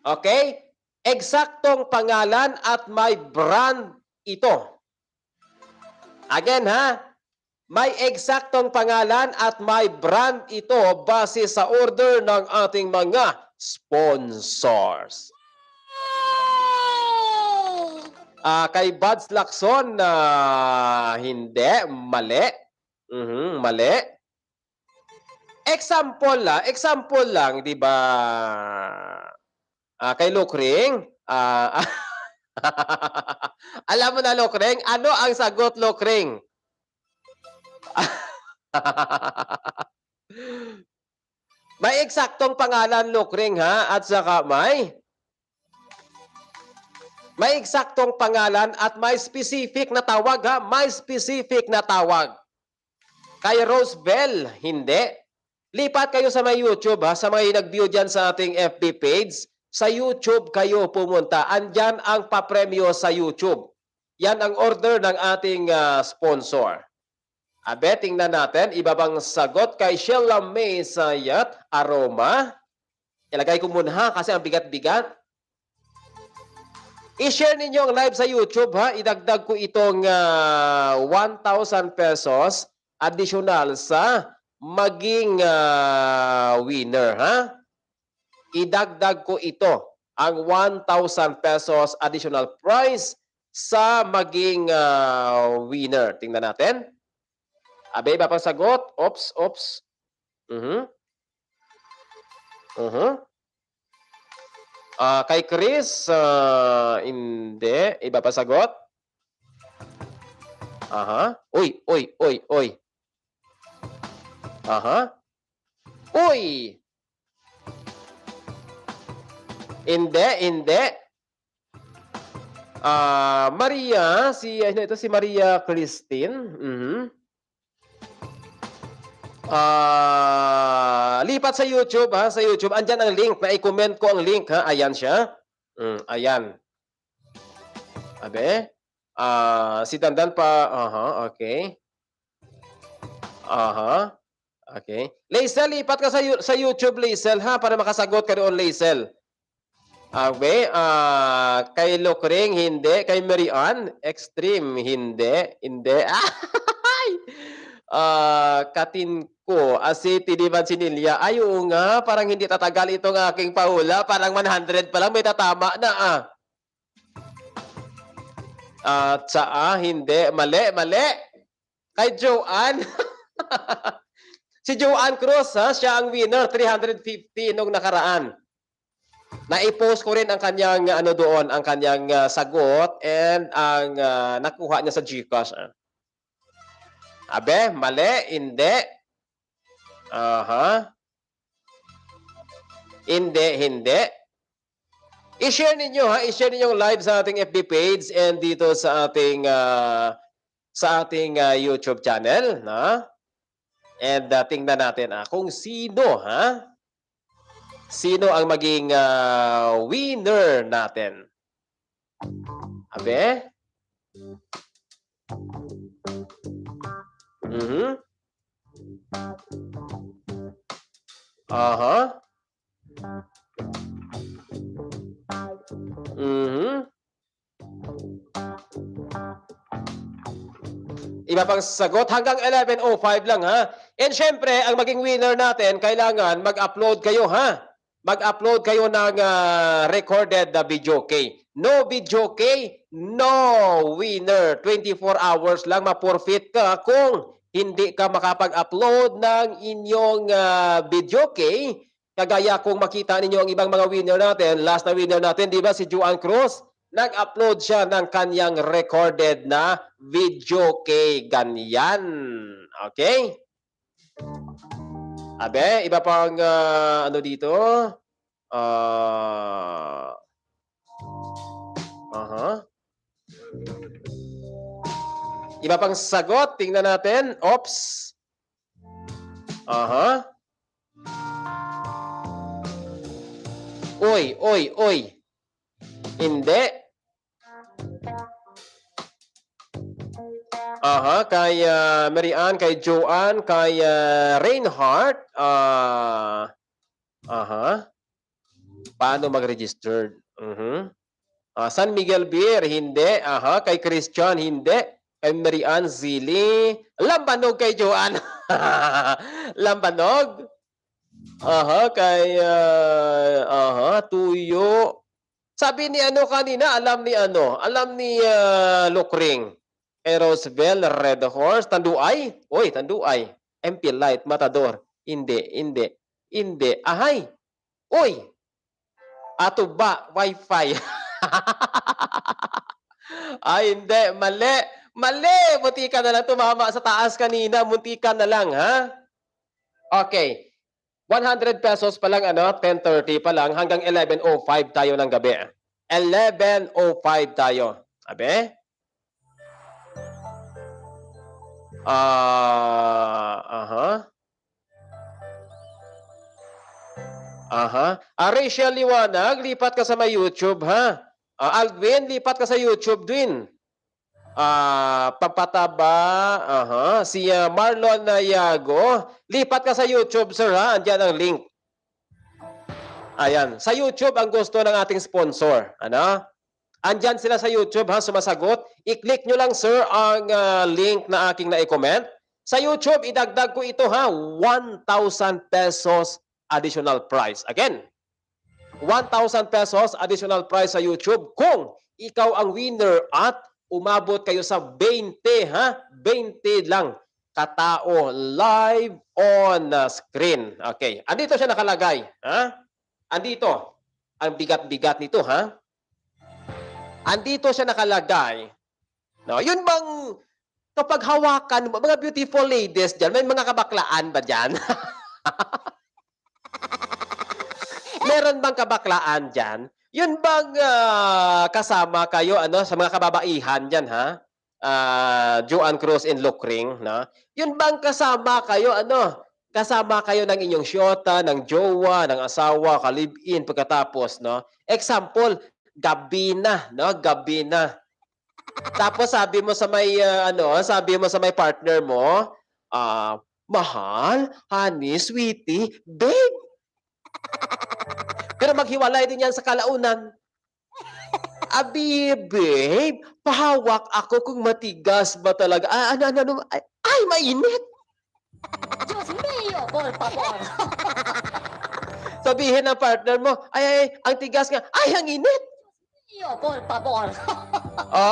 S4: Okay? Eksaktong pangalan at may brand ito. Again, may eksaktong pangalan at may brand ito base sa order ng ating mga sponsors. Kay Buds Lacson, hindi, mali. Mali. Example lang, di ba? Kay Lukring, alam mo na, Lukring, ano ang sagot, Lukring? May eksaktong pangalan, Lukring, at saka may eksaktong pangalan at may specific na tawag, may specific na tawag. Kay Rosebell, hindi. Lipat kayo sa may YouTube, sa mga nag-view dyan sa ating FB page. Sa YouTube kayo pumunta. Andyan ang papremyo sa YouTube. Yan ang order ng ating sponsor. Abe, tingnan natin. Ibabang sagot kay Sheila May Sayat, Aroma. Ilagay ko muna kasi ang bigat-bigat. I-share ninyo ang live sa YouTube, Idagdag ko itong 1,000 pesos additional sa maging winner, Idagdag ko ito, ang 1,000 pesos additional prize sa maging winner. Tingnan natin. Abe, iba pang sagot? Oops. Kay Chris, hindi. Iba pa sagot? Uy. Uy! Hindi. Maria, si Maria Christine. Lipat sa YouTube, sa YouTube. Andyan ang link. Na-comment ko ang link, Ayan siya. Ayan. Abe. Si Dandan pa. Okay. Okay. Laisel, lipat ka sa YouTube, Laisel, para makasagot ka doon, Laisel. Okay. Kay Lokring, hindi. Kay Marian, Extreme, hindi. Katin ko, si Tiniman Sinilya, ayaw nga, parang hindi tatagal itong aking pahula, parang 100 pa lang, may tatama na, hindi, mali. Kay Joanne, si Joanne Cruz, siya ang winner, 350 nung nakaraan. Na-post ko rin ang kanyang, doon, ang kanyang sagot, and ang nakuha niya sa GCash, Abe, mali, hindi. Hindi. I-share ninyo, i-share ninyo live sa ating FB page and dito sa ating YouTube channel, And tingnan natin kung sino, sino ang maging winner natin. Abe? Iba pang sagot hanggang 11:05 lang, And syempre, ang maging winner natin, kailangan mag-upload kayo, Mag-upload kayo ng recorded na video, okay? No video, okay? No winner. 24 hours lang ma-forfeit ka kung hindi ka makapag-upload ng inyong video, okay? Kagaya kung makita ninyo ang ibang mga winner natin, last na winner natin, di ba, si Joanne Cruz, nag-upload siya ng kanyang recorded na video, okay? Ganyan. Okay? Abe, iba pang dito? Iba pang sagot, tingnan natin. Oops. Uy, uy, uy. Hindi. Aha, kay Mary Ann, kay Joanne, kay Reinhardt. Aha. Paano mag-registered? San Miguel Beer, hindi. Aha, kay Christian, hindi. Kay Mary Ann Zili. Lambanog kay Joanne. Lambanog. Aha, kay Tuyo. Sabi ni ano kanina, alam ni Lukring. Kay Roseville, Red Horse, Tanduay. Uy, Tanduay. MP Light, Matador. Hindi. Ahay. Uy. Atuba, Wi-Fi. Ay, hindi. Mali. Mali. Muntika na lang. Tumama sa taas kanina. Muntika na lang, ha? Okay. 100 pesos pa lang, 10:30 pa lang. Hanggang 11:05 tayo ng gabi. 11:05 tayo. Sabi? Rachel Liwanag, lipat ka sa may YouTube, ha? Aldwin, lipat ka sa YouTube, Dwin. Papataba, si Marlon Yago, lipat ka sa YouTube, sir, ha? Andiyan ang link. Ayan. Sa YouTube, ang gusto ng ating sponsor. Andyan sila sa YouTube, ha? Sumasagot. I-click nyo lang, sir, ang link na aking na-comment. Sa YouTube, idagdag ko ito, ha? 1,000 pesos additional price. Again, 1,000 pesos additional price sa YouTube kung ikaw ang winner at umabot kayo sa 20, ha? 20 lang katao live on screen. Okay. Andito siya nakalagay, ha? Andito. Ang bigat-bigat nito, ha? Andito siya nakalagay. No, yun bang kapag hawakan mo, mga beautiful ladies dyan, may mga kabaklaan ba dyan? Meron bang kabaklaan dyan? Yun bang kasama kayo sa mga kababaihan dyan, ha? Joanne Cruz and Lukring, na? Yun bang kasama kayo, kasama kayo ng inyong syota, ng jowa, ng asawa, kalibin, pagkatapos, no? Example, gabi na, no? Gabi na. Tapos sabi mo sa may partner mo, mahal, honey, sweetie, babe. Pero maghiwalay din yan sa kalaunan. Abi, babe, pahawak ako kung matigas ba talaga. Ay, mainit.
S1: Diyos mío, por favor.
S4: Sabihin ng partner mo, ay, ang tigas nga, ay, ang init.
S1: Mío, por favor.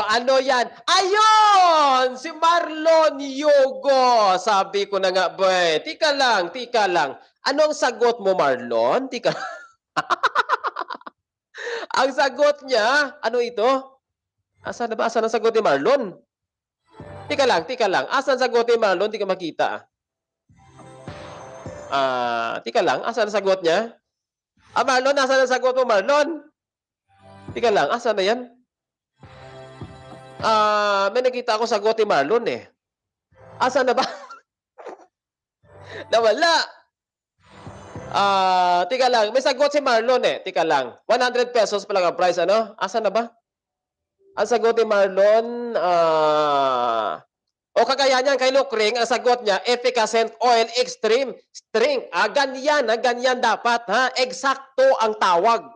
S4: Ano yan? Ayun! Si Marlon Yogo! Sabi ko na nga, boy. Tika lang. Anong sagot mo, Marlon? Tika. Ang sagot niya, ano ito? Asan na ba? Asan ang sagot ni Marlon? Tika lang. Asan ang sagot ni Marlon? Di ka makita. Tika lang. Asan ang sagot niya? Marlon, asan ang sagot mo, Marlon? Tika lang. Asan na yan? May nakita ako sagot ni Marlon eh. Asan na ba? Nawala. Tika lang. May sagot si Marlon eh. Tika lang. 100 pesos pa lang ang price, Asan na ba? Ang sagot ni Marlon, o kagaya niyan kay Lukring, ang sagot niya, efficacent oil extreme strength. Ganyan dapat, ha? Eksakto ang tawag.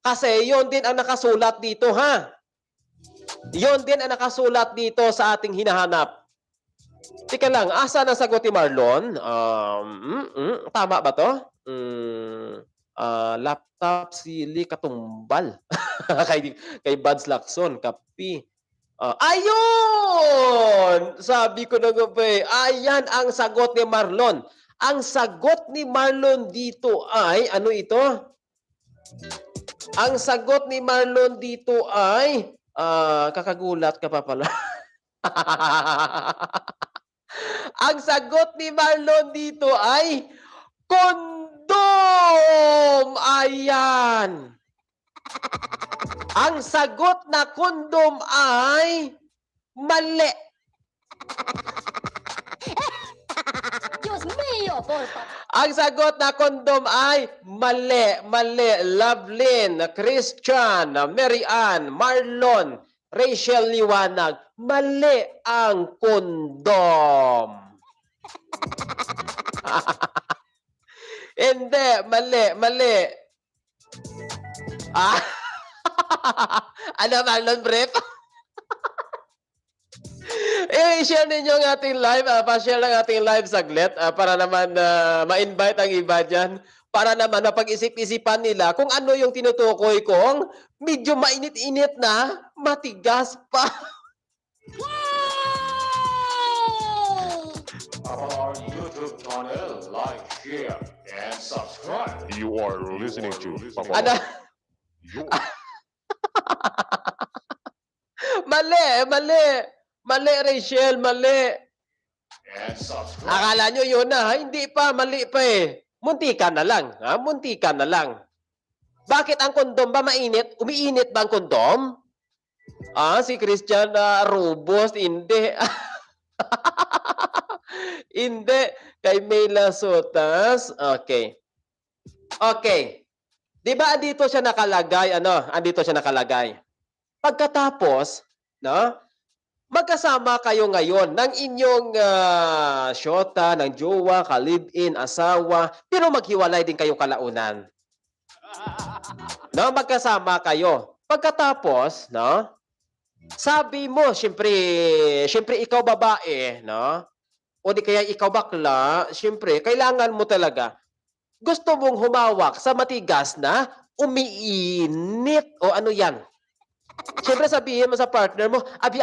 S4: Kasi yon din ang nakasulat dito, ha? Yon din ang nakasulat dito sa ating hinahanap. Tika lang, asan ang sagot ni Marlon? Tama ba to? Laptop, sili, katumbal. kay Buds Lacson, kapi. Ayun! Sabi ko na nga ba ayan ang sagot ni Marlon. Ang sagot ni Marlon dito ay, ano ito? Ang sagot ni Marlon dito ay, kakagulat ka pa pala. Ang sagot ni Marlon dito ay, kondom! Ayan! Ang sagot na kondom ay, mali.
S1: Diyos mío, por favor.
S4: Ang sagot na kondom ay mali, mali. Lovelyn, Christian, Mary Ann, Marlon, Rachel Liwanag. Mali ang kondom. Hindi, mali, mali. Ah, ano, Marlon Brep? I-share ninyo ang ating live. Pa-share lang ating live saglit para naman ma-invite ang iba dyan. Para naman mapag-isip-isipan nila kung ano yung tinutukoy kong medyo mainit-init na, matigas pa.
S2: Our YouTube channel, like, share, and subscribe.
S3: You are listening to
S4: Ano?
S3: Your
S4: Mali, mali. Mali, Rachel, mali.
S2: And subscribe.
S4: Akala nyo yun na, ha? Hindi pa, mali pa eh. Muntika na lang, ha? Muntika na lang. Bakit ang kondom ba mainit? Umiinit ba ang kondom? Si Christian Robust, hindi. Hindi. Kay Mela Sotas. Okay. Okay. Di ba andito siya nakalagay? Andito siya nakalagay. Pagkatapos, no? Magkasama kayo ngayon ng inyong syota, ng jowa, ka-live-in, asawa, pero maghiwalay din kayo kalaunan. No, magkasama kayo. Pagkatapos, no? Sabi mo, syempre ikaw babae, no? O di kaya ikaw bakla, syempre kailangan mo talaga gusto mong humawak sa matigas na umiinit o ano 'yan. Siyempre sabihin mo sa partner mo, abi,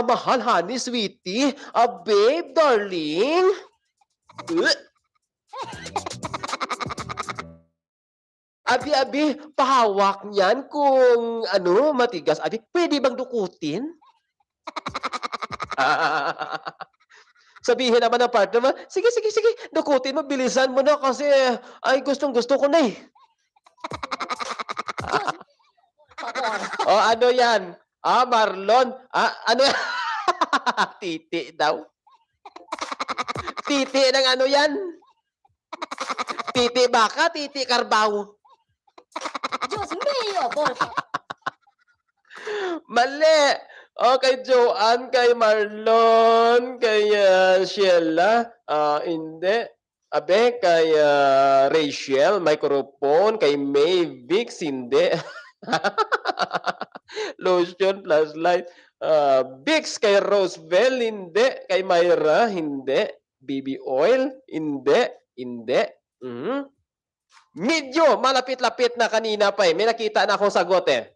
S4: mahal, honey, sweetie, babe, darling. Abi, pahawak niyan kung matigas. Abi, pwede bang dukutin? Sabihin naman ng partner mo, sige, dukutin mo, bilisan mo na kasi ay gustong-gusto ko na eh. Ano yan? Marlon? Ano? Titi daw. Titi ng ano yan? Titi baka, titi karbaw.
S1: Diyos mío, por favor.
S4: Mali. Kay Joanne, kay Marlon, kay Sheila, hindi. Abe, kay Rachel, microphone, kay May, Vix, hindi. Lotion, flashlight. Bix kay Rosebell, hindi. Kay Myra, hindi. BB oil, hindi. Medyo malapit-lapit na kanina pa eh. May nakita na akong sagot eh.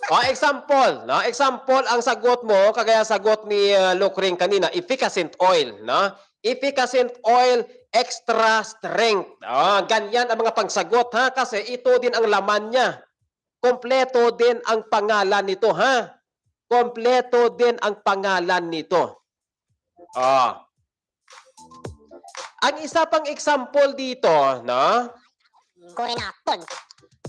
S4: Example, no? Example ang sagot mo, kagaya sagot ni Lucring kanina, efficacent oil, no? Efficacent oil, extra strength. Ganyan ang mga pangsagot, ha? Kasi ito din ang laman niya. Kompleto din ang pangalan nito, ha? Kompleto din ang pangalan nito. Ang isa pang example dito, no?
S1: Kurinakon.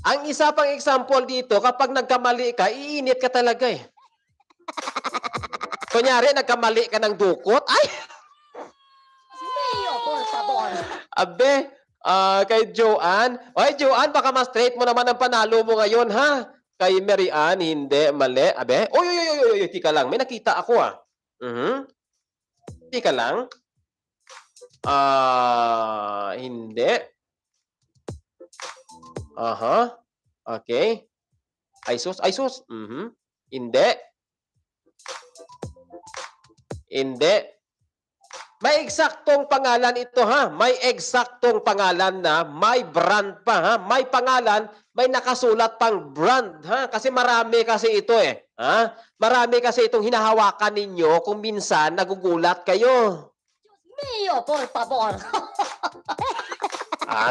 S4: Ang isa pang example dito, kapag nagkamali ka, iinit ka talaga eh. Kunyari, nagkamali ka ng dukot, ay!
S1: Mío, por favor.
S4: Abe, kay Joanne. Oy, Joanne, baka ma-straight mo naman ang panalo mo ngayon, ha? Kay Mary Ann, hindi, mali. Abe, oy, tika lang. May nakita ako, Tika lang. Hindi. Okay. Isus. Hindi. May eksaktong pangalan ito, ha? May eksaktong pangalan na may brand pa, ha? May pangalan, may nakasulat pang brand, ha? Kasi marami kasi ito eh. Ha? Marami kasi itong hinahawakan ninyo kung minsan nagugulat kayo.
S1: Mío, por favor.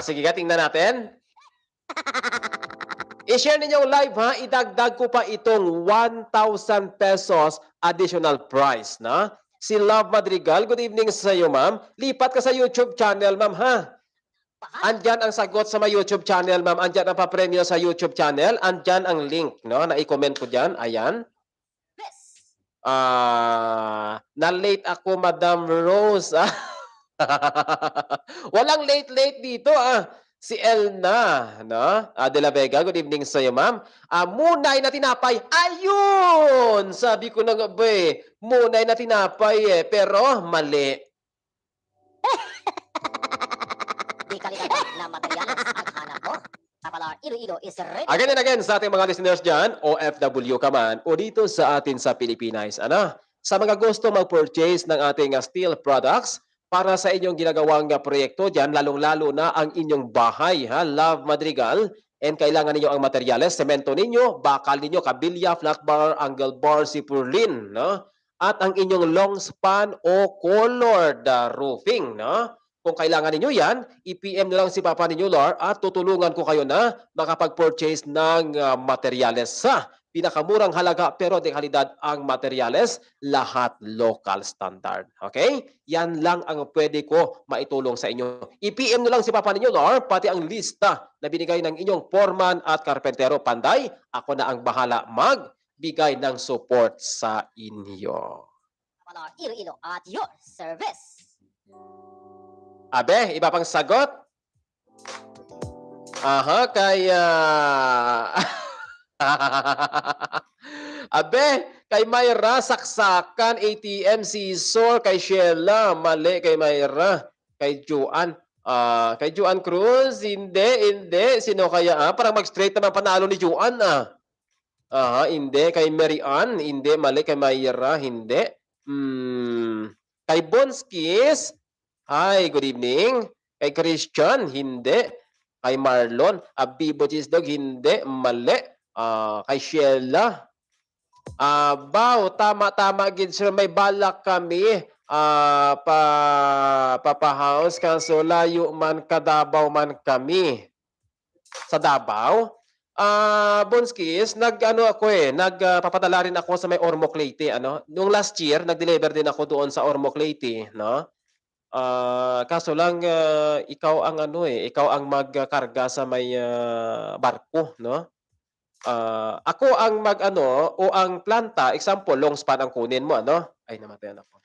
S4: Sige ka, tingnan natin. I-share ninyo live, ha? Idagdag ko pa itong 1,000 pesos additional price, na? Si Love Madrigal, good evening sa iyo, ma'am. Lipat ka sa YouTube channel, ma'am, ha? Andyan ang sagot sa my YouTube channel, ma'am. Andyan ang papremyo sa YouTube channel. Andyan ang link, no? Na i-comment ko dyan. Ayan.
S1: Yes.
S4: Na-late ako, Madam Rose. Walang late-late dito, Si Elna, no? De la Vega, good evening sa'yo, ma'am. Munay na tinapay. Ayun! Sabi ko na nga ba munay na tinapay pero mali.
S1: Di kalidad na materyales ang hanap mo. Papalar Iloilo is ready.
S4: Again and again sa ating mga listeners dyan, OFW ka man o dito sa atin sa Pilipinas. Sa mga gusto mag-purchase ng ating steel products para sa inyong ginagawang proyekto dyan, lalong-lalo na ang inyong bahay, Love Madrigal, and kailangan ninyo ang materyales, semento ninyo, bakal ninyo, kabilya, flat bar, angle bar, sipurlin, no? At ang inyong long span o colored roofing, no? Kung kailangan ninyo yan, i-PM na lang si Papa ninyo, Lar, at tutulungan ko kayo na makapag-purchase ng materyales sa pinakamurang halaga pero de kalidad ang materyales, lahat local standard. Okay? Yan lang ang pwede ko maitulong sa inyo. I-PM na lang si Papa ninyo, Lar, pati ang lista na binigay ng inyong foreman at karpentero. Panday, ako na ang bahala magbigay ng support sa inyo.
S1: Papalar Iloilo at your service.
S4: Abe, iba pang sagot? Kaya... Abe, kay Myra, saksakan, ATM, scissor, kay Sheila, mali, kay Myra, kay Juan, kay Juan Cruz, hindi, sino kaya, parang mag-straight naman panalo ni Juan, hindi, kay Mary Ann, hindi, mali, kay Myra, hindi, kay Bonskis, hi, good evening, kay Christian, hindi, kay Marlon, Abibo Chisdog, hindi, mali, kay Sheila. Bao, tama gid sir, may balak kami papahouse kaso layo man Kadabaw man kami. Sa Davao? Bonskis, nagpapadala rin ako sa may Ormoc Leyte, Nung last year, nag-deliver din ako doon sa Ormoc Leyte, no? Kaso lang ikaw ang ikaw ang magkarga sa may barko, no? Ako ang o ang planta, example, long span ang kunin mo, Ay, namatayan ako.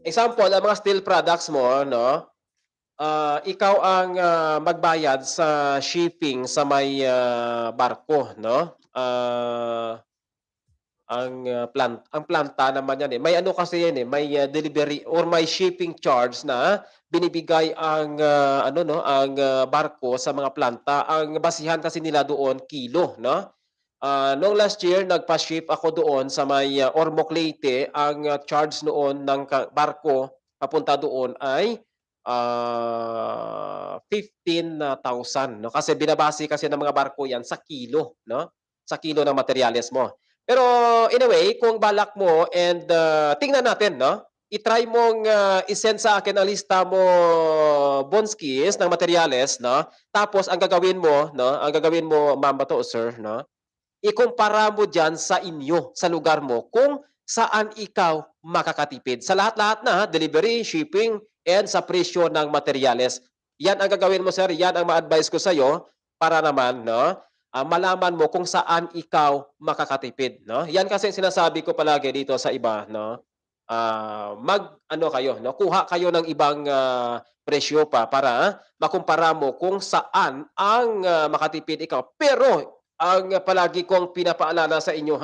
S4: Example, ang mga steel products mo, ikaw ang magbayad sa shipping sa may barko, no? Ang planta naman yan may kasi yan may delivery or may shipping charge na binibigay ang ang barko sa mga planta. Ang basihan kasi nila doon kilo, no? Noong last year nagpa-ship ako doon sa may Ormoc Leyte, ang charge noon ng barko papunta doon ay 15,000, no? Kasi binabase kasi ng mga barko yan sa kilo, no? Sa kilo ng materyales mo. Pero anyway, kung balak mo and tingnan natin, no? I-try mong i-send sa akin ang lista mo, Bonskis, ng materyales, no? Tapos ang gagawin mo, ma'am ba to o sir, no? Ikumpara mo diyan sa inyo, sa lugar mo, kung saan ikaw makakatipid. Sa lahat-lahat na, delivery, shipping, and sa presyo ng materyales. Yan ang gagawin mo, sir. Yan ang ma-advise ko sa iyo para naman, no? Malaman mo kung saan ikaw makakatipid, no? Yan kasi sinasabi ko palagi dito sa iba, no? Kayo, no? Kuha kayo ng ibang presyo pa para makumpara mo kung saan ang makatipid ikaw. Pero ang palagi kong pinapaalala sa inyo,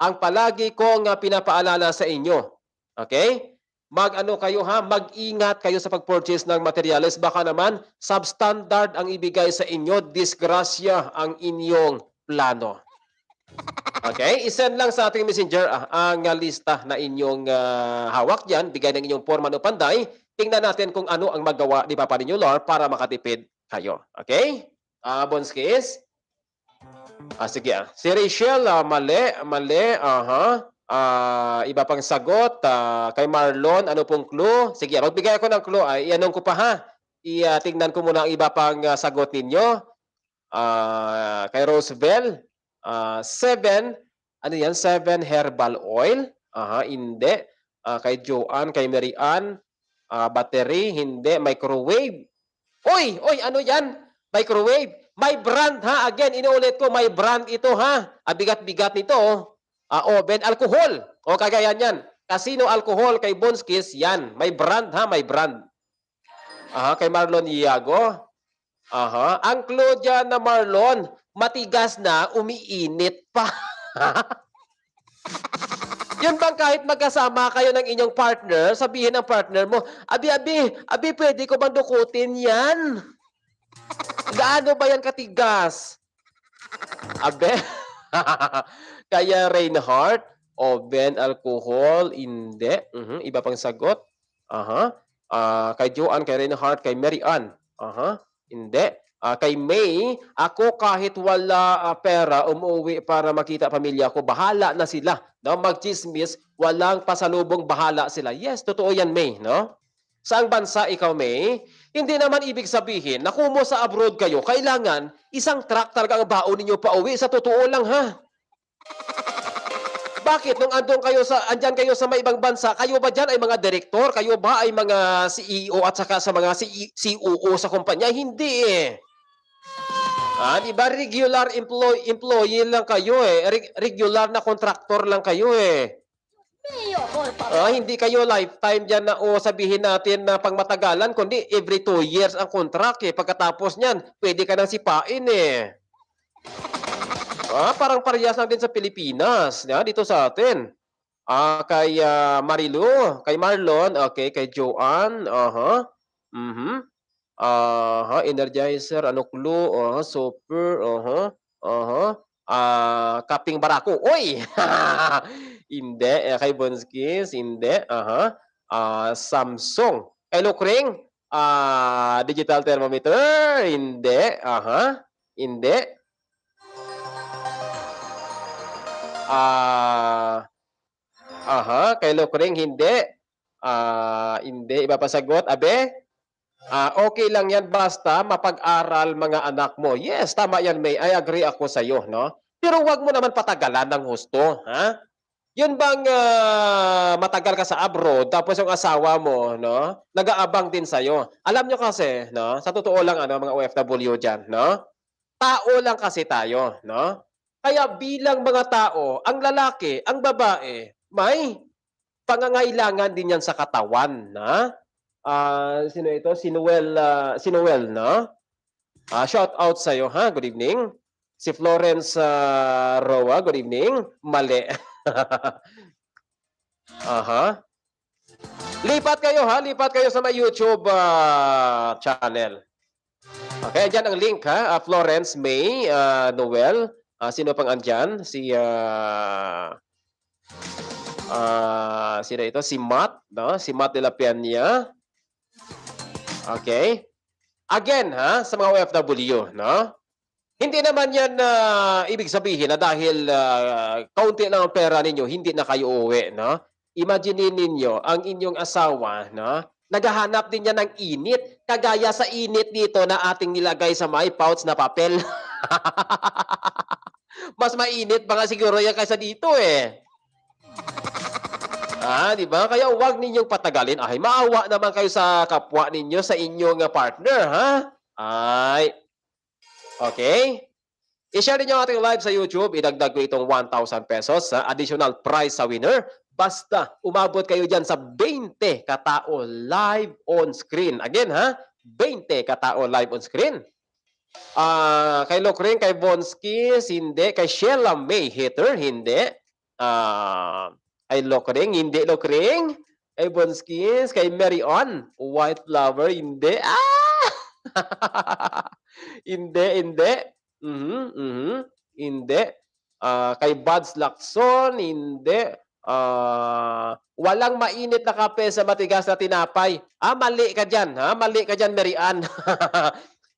S4: Ang palagi kong pinapaalala sa inyo, okay? Mag-ingat kayo sa pag-purchase ng materyales. Baka naman, substandard ang ibigay sa inyo, disgrasya ang inyong plano. Okay? I-send lang sa ating messenger ang lista na inyong hawak dyan. Bigay ng inyong foreman o panday. Tingnan natin kung ano ang magawa ni Papa ninyo, Lord, para makatipid kayo. Okay? Bonskis? Sige. Si Rachel, mali. Iba pang sagot. Kay Marlon, ano pong clue? Sige, magbigay ako ng clue. Ianong ko pa, tingnan ko muna ang iba pang sagot ninyo. Kay Roseville, 7, ano yan? 7 herbal oil? Hindi. Kay Joanne, kay Mary Ann, battery, hindi. Microwave. Oy, ano yan? Microwave. May brand, Again, inuulit ko, may brand ito, Bigat-bigat nito, Oven, alcohol. O kagaya niyan. Casino alcohol kay Bonskis, yan. May brand ha, may brand. Kay Marlon Iago. Ang clue dyan na Marlon, matigas na, umiinit pa. Yun bang kahit magkasama kayo ng inyong partner, sabihin ng partner mo, abi, pwede ko bang dukutin yan? Gaano ba yan katigas? Abe? Kaya Reinhardt, oven, alcohol, hindi. Iba pang sagot. Kay Joanne, kay Reinhardt, kay Mary Ann. Hindi. Kay May, ako kahit wala pera, umuwi para makita pamilya ko, bahala na sila. No? Magchismis, walang pasalubong, bahala sila. Yes, totoo yan, May. No? Saang bansa ikaw, May? Hindi naman ibig sabihin na kung mo sa abroad kayo, kailangan isang truck talaga ang baon ninyo pa uwi. Sa totoo lang, ha? Bakit? Nung andyan kayo sa may ibang bansa, kayo ba dyan ay mga direktor? Kayo ba ay mga CEO at saka sa mga COO sa kumpanya? Hindi eh. Di ba regular employee lang kayo eh. Regular na contractor lang kayo eh. Hindi kayo lifetime dyan na sabihin natin na pangmatagalan, kundi every 2 years ang contract eh. Pagkatapos niyan, pwede ka nang sipain eh. Parang parehas lang din sa Pilipinas, dito sa atin. Kay Marilu, kay Marlon, okay, kay Joanne, Energizer, ano clue, super, Kaping Barako. Oy! Hindi, kay Bonskis, hindi, Samsung. Kay Lukring, digital thermometer, hindi, hindi. Kay Lukring, hindi. Hindi, iba pa sagot. Abe? Okay lang yan basta mapag-aral mga anak mo. Yes, tama yan, May. I agree ako sa iyo, no? Pero wag mo naman patagalan ng husto, ha? Yun bang matagal ka sa abroad tapos yung asawa mo, no? Nag-aabang din sa iyo. Alam nyo kasi, no? Sa totoo lang mga OFW diyan, no? Tao lang kasi tayo, no? Kaya bilang mga tao, ang lalaki, ang babae, may pangangailangan din yan sa katawan, na? Sino ito? Si Noel, no? Shout out sa iyo, ha? Good evening. Si Florence Roa, good evening. Mali. Lipat kayo, ha? Lipat kayo sa may YouTube channel. Okay, dyan ang link, ha? Florence, May, Noel. Sino pang andyan? Sino ito? Si Matt, no? Si Matt de la Peña. Okay. Again, ha? Sa mga OFW, no? Hindi naman yan ibig sabihin na dahil kaunti lang ang pera ninyo, hindi na kayo uuwi, no? Imagine ninyo, ang inyong asawa, no? Naghahanap din niya ng init, kagaya sa init dito na ating nilagay sa may pouch na papel. Mas mainit pa nga siguro yan kaysa dito eh. Di ba? Kaya huwag ninyong patagalin. Maawa naman kayo sa kapwa ninyo, sa inyong partner, ha? Okay? I-share niyo ang ating live sa YouTube. Idagdag ko itong 1,000 pesos sa additional prize sa winner. Basta umabot kayo dyan sa 20 katao live on screen. Again, ha? 20 katao live on screen. Kay Lokring, kay Bonskis, hindi. Kay Sheila May Hitter, hindi. Kay Lokring, hindi Lokring. Kay Bonskis, kay Mary Ann, White Flower, hindi. Hindi. Hindi. Kay Buds Lacson, hindi. Walang mainit na kape sa matigas na tinapay. Mali ka dyan, ha? Mali ka dyan, Mary Ann.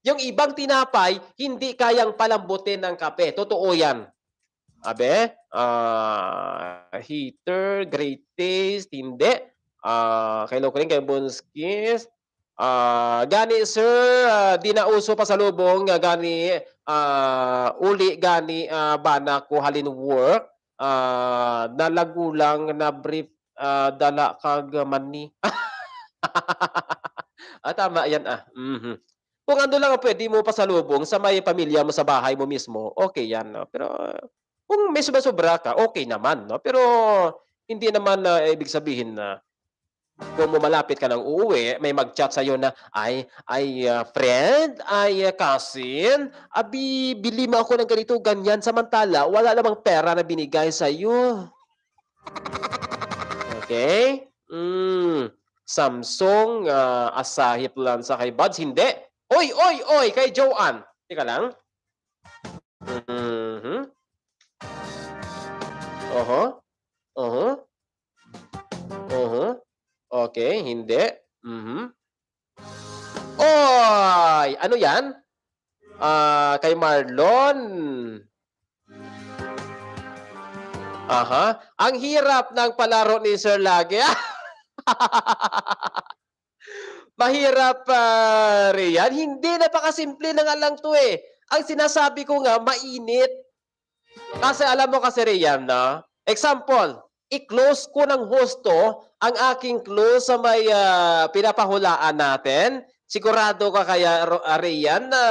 S4: Yung ibang tinapay, hindi kayang palambutin ng kape. Totoo yan. Abe? Heater, great taste, hindi. Kay Lokring, kay Bonskis. Gani, sir, di na uso pa sa lubong. Gani, uli, gani, bana ko halin work. Nalagulang na brief, dala kag mani. Tama yan, Kung ano lang pwede mo pasalubong sa may pamilya mo sa bahay mo mismo, okay yan. No? Pero Kung may sobra ka, okay naman, no? Pero hindi naman na ibig sabihin na kung malapit ka ng uuwi, may mag-chat sa'yo na, friend, cousin, bili mo ako ng ganito, ganyan, samantala wala namang pera na binigay sa'yo. Okay? Samsung, asahip lang sa kay Buds, hindi. Oy, oy, oy, kay Joanne. Teka lang. Mhm. Oho. Oho. Oho. Okay, hindi. Mhm. Oy! Ano yan? Kay Marlon. Aha. Ang hirap ng palaro ni Sir lagi. Mahirap, Rian. Hindi, napakasimple na nga lang 'to, eh. Ang sinasabi ko nga, mainit. Kasi alam mo kasi, Rian, no? Example, i-close ko ng husto ang aking close sa may pinapahulaan natin. Sigurado ka kaya, Rian, na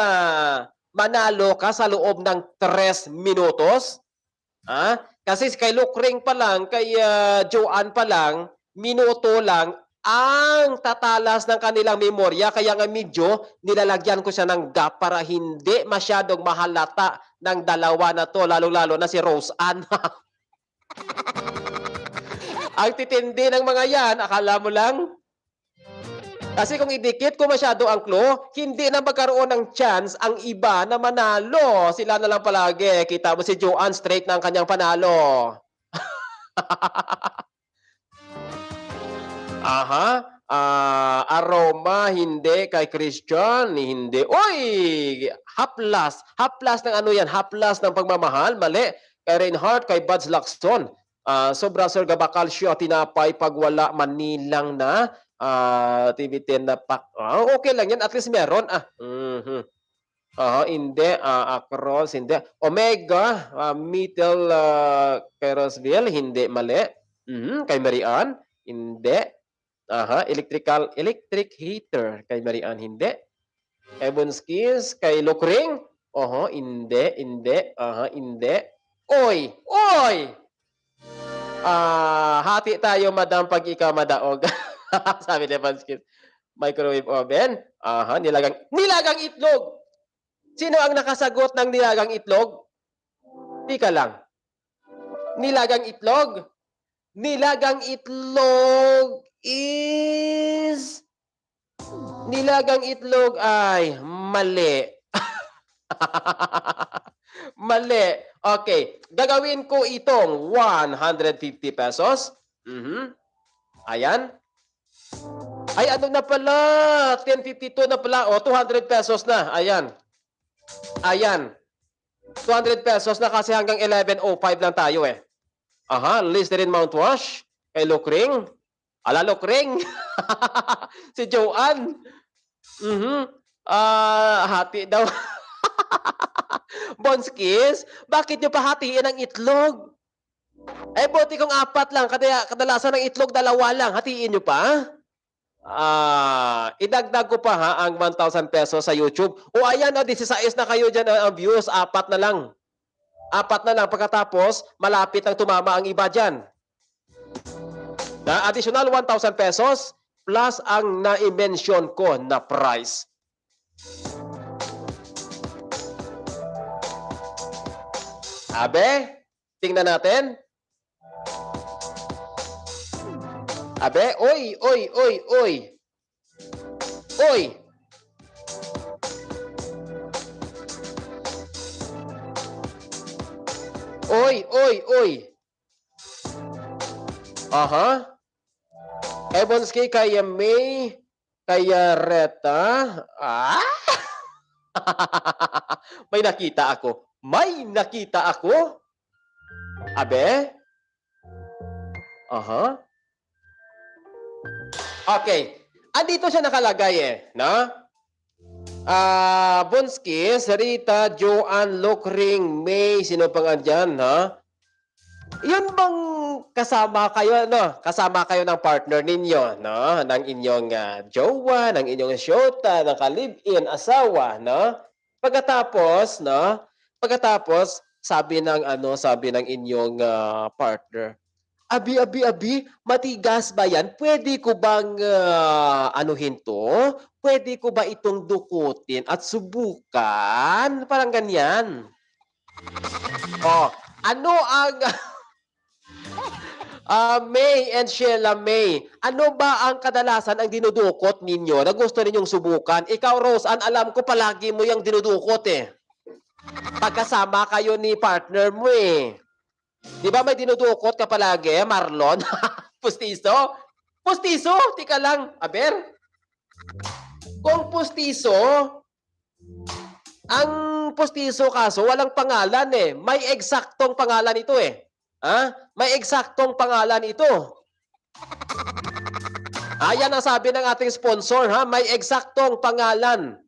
S4: manalo ka sa loob ng 3 minutos? Kasi kay Lukring pa lang, kay Joanne pa lang, minuto lang ang tatalas ng kanilang memorya. Kaya nga medyo nilalagyan ko siya ng gap para hindi masyadong mahalata ng dalawa na to, lalo-lalo na si Rose Ann. Ang titindi ng mga yan, akala mo lang? Kasi kung idikit ko masyado ang clue, hindi na magkaroon ng chance ang iba na manalo. Sila na lang palagi. Kita mo si Joanne, straight na ang kanyang panalo. Aha. Aroma, hindi. Kay Christian, hindi. Uy! Haplas. Haplas ng ano yan? Haplas ng pagmamahal. Mali. Kay Reinhardt, kay Buds Lacson. Sobra Sir Gabakalsyo, tinapay pag wala manilang na. TV10 na pack. Okay lang yan. At least meron. Hindi. Across, hindi. Omega, Middle, kay Roseville, hindi. Mali. Kay Marian, hindi. Electric heater, kay Marian, hindi. Ebonskis, kay Lukring, hindi. Hindi. Oy! Oy! Hati tayo, madam, pag ikaw madaog. Sabi ni Ebonskis. Microwave oven, nilagang itlog. Sino ang nakasagot ng nilagang itlog? Tika lang. Nilagang itlog? Nilagang itlog is... Nilagang itlog ay mali. Mali. Okay. Gagawin ko itong 150 pesos. Ayan. Ay, ano na pala? 1052 na pala. 200 pesos na. Ayan. Ayan. 200 pesos na kasi hanggang 11:05 lang tayo eh. Listerin mouthwash. Kay Lukring. Ala, Lukring. Si Joanne. Hati daw. Bonskis, bakit nyo pahatiin ang itlog? Buti kong 4 lang. Kadalasan ng itlog, 2 lang. Hatiin nyo pa? Idagdag ko pa ang 1,000 pesos sa YouTube. Ayan, 16 na kayo dyan ang views. 4 na lang. 4 na lang. Pagkatapos, malapit ang tumama ang iba dyan. Na additional 1,000 pesos plus ang na-mention ko na price. Abe, tingnan natin. Abe, oy. Oy. Oy. Ebonski, kaya May, kaya Reta. May nakita ako. Abe? Okay. Andito siya nakalagay no? Bonskis, Rita, Joanne, Lukring, May, sino pang andyan, Yun bang kasama kayo, Kasama kayo ng partner ninyo, Ng inyong jowa, ng inyong syota, ng ka-live-in, asawa, Pagkatapos, sabi ng sabi ng inyong partner, abi, matigas ba yan? Pwede ko bang anuhin to? Pwede ko ba itong dukutin at subukan? Parang ganyan. Oh, ano ang May and Sheila May, ano ba ang kadalasan ang dinudukot ninyo na gusto ninyong subukan? Ikaw, Rose, alam ko palagi mo yung dinudukot eh. Pagkasama kayo ni partner mo eh. Di ba may dinudukot ka palagi, Marlon? Pustiso? Pustiso? Tika lang, Aber. Kung pustiso, ang pustiso kaso walang pangalan eh. May eksaktong pangalan ito eh. Ha? May eksaktong pangalan ito. Ayan ang sabi ng ating sponsor, ha? May eksaktong pangalan.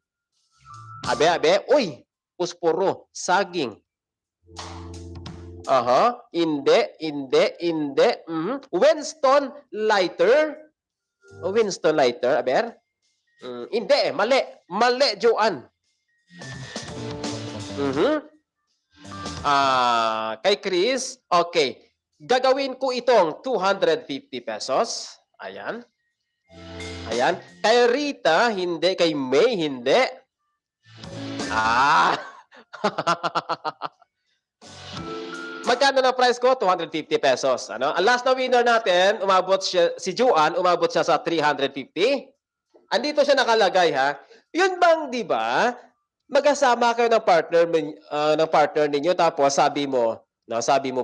S4: Abe, uy, pusporo, saging. Aha, hindi. Winston Lighter. Winston Lighter, aber? Hindi, mali. Mali, Joanne. Kay Chris, okay. Gagawin ko itong 250 pesos. Ayan. Ayan. Kay Rita, hindi. Kay May, hindi. Magkano na price ko? 250 pesos. Ano? Ang last na winner natin, si Juan, umabot siya sa 350. Andito siya nakalagay, ha? Yun bang, di ba? Magkasama kayo ng partner ninyo, tapos sabi mo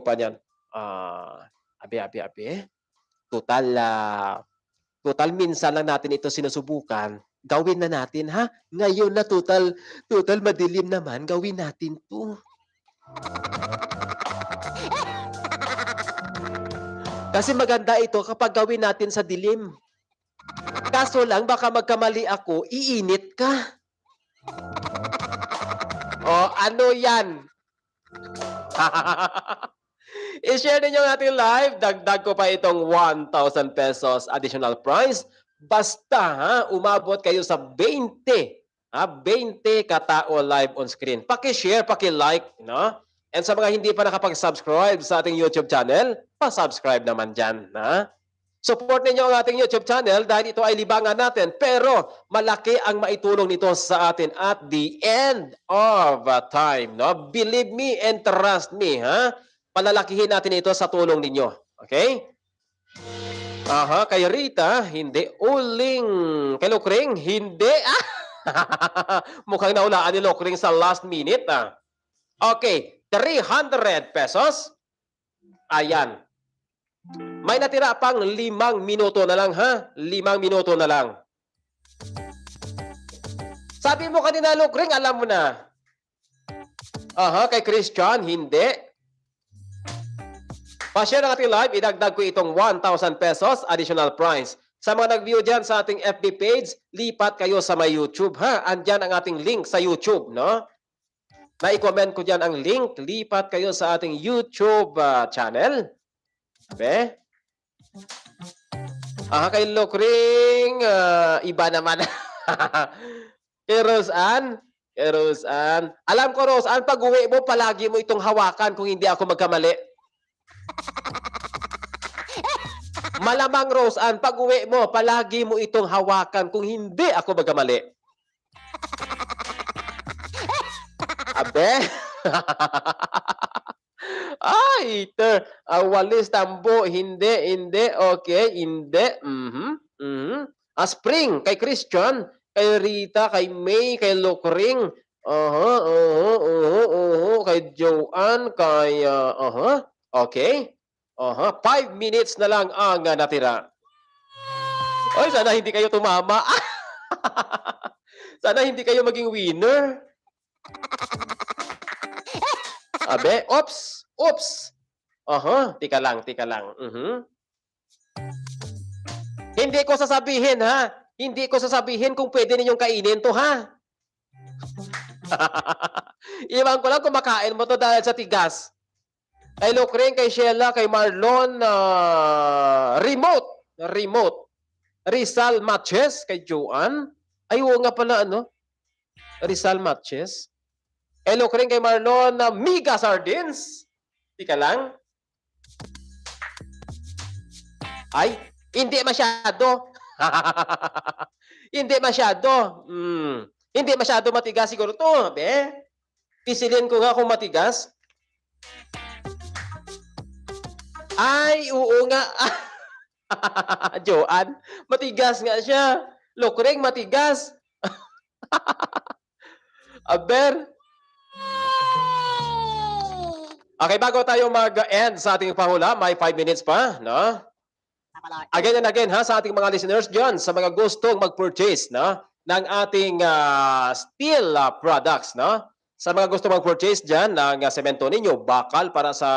S4: pa niyan, abi, total minsan lang natin ito sinusubukan. Gawin na natin, ha? Ngayon na total madilim naman, gawin natin 'to. Kasi maganda ito kapag gawin natin sa dilim. Kaso lang, baka magkamali ako, iinit ka. Oh, ano yan? I-share ninyo ang ating live. Dagdag ko pa itong 1,000 pesos additional prize. Basta, ha, umabot kayo sa 20. 20 katao live on screen. Paki-share, paki-like, no? And sa mga hindi pa nakapag-subscribe sa ating YouTube channel, pa-subscribe naman dyan, ha? Support ninyo ang ating YouTube channel dahil ito ay libangan natin, pero malaki ang maitulong nito sa atin at the end of time, no? Believe me and trust me, ha? Palalakihin natin ito sa tulong ninyo. Okay? Kay Rita, hindi. Uling. Kay Lokring, hindi. Mukhang naulaan ni Lokring sa last minute, Okay, 300 pesos. Ayan. May natira pang 5 minuto na lang, ha? 5 minuto na lang. Sabi mo kanina, Lokring, alam mo na. Kay Christian, hindi. Pa-share ng ating live, idagdag ko itong 1,000 pesos additional prize. Sa mga nag-view dyan sa ating FB page, lipat kayo sa may YouTube, ha? Andyan ang ating link sa YouTube, no? Na-comment ko dyan ang link, lipat kayo sa ating YouTube channel. Okay? Kay Lokring, iba naman. Kay Roseanne, alam ko, Roseanne, pag uwi mo, palagi mo itong hawakan kung hindi ako magkamali. Malamang, Roseanne, pag uwi mo, palagi mo itong hawakan kung hindi ako magkamali. Abe? Walis tambo, hindi, okay, hindi, Spring, kay Christian, kay Rita, kay May, kay Lokring, kay Joanne, kay, okay, 5 minutes na lang ang natira. Oy, sana hindi kayo tumama. Sana hindi kayo maging winner. Abe, oops. Tika lang. Hindi ko sasabihin, ha? Hindi ko sasabihin kung pwede ninyong kainin to, ha? Iwan ko lang kung makain mo to dahil sa tigas. Kay Lokring, kay Sheila, kay Marlon, remote. Rizal Matches, kay Joanne. Ay, oo nga pala, Rizal Matches. Hello rin kay Marlon na Mega Sardines. Tika lang. Ay, hindi masyado. Hindi masyado. Hindi masyado matigas siguro to. Be, pisilin ko nga kung matigas. Ay, oo nga. Joanne, matigas nga siya. Lukreng, matigas. Aber. Okay, bago tayo mag-end sa ating pahula, may 5 minutes pa, no? Again and again, ha, sa ating mga listeners dyan, sa mga gustong mag-purchase, no, ng ating steel products, no? Sa mga gustong mag-purchase dyan ng semento ninyo, bakal para sa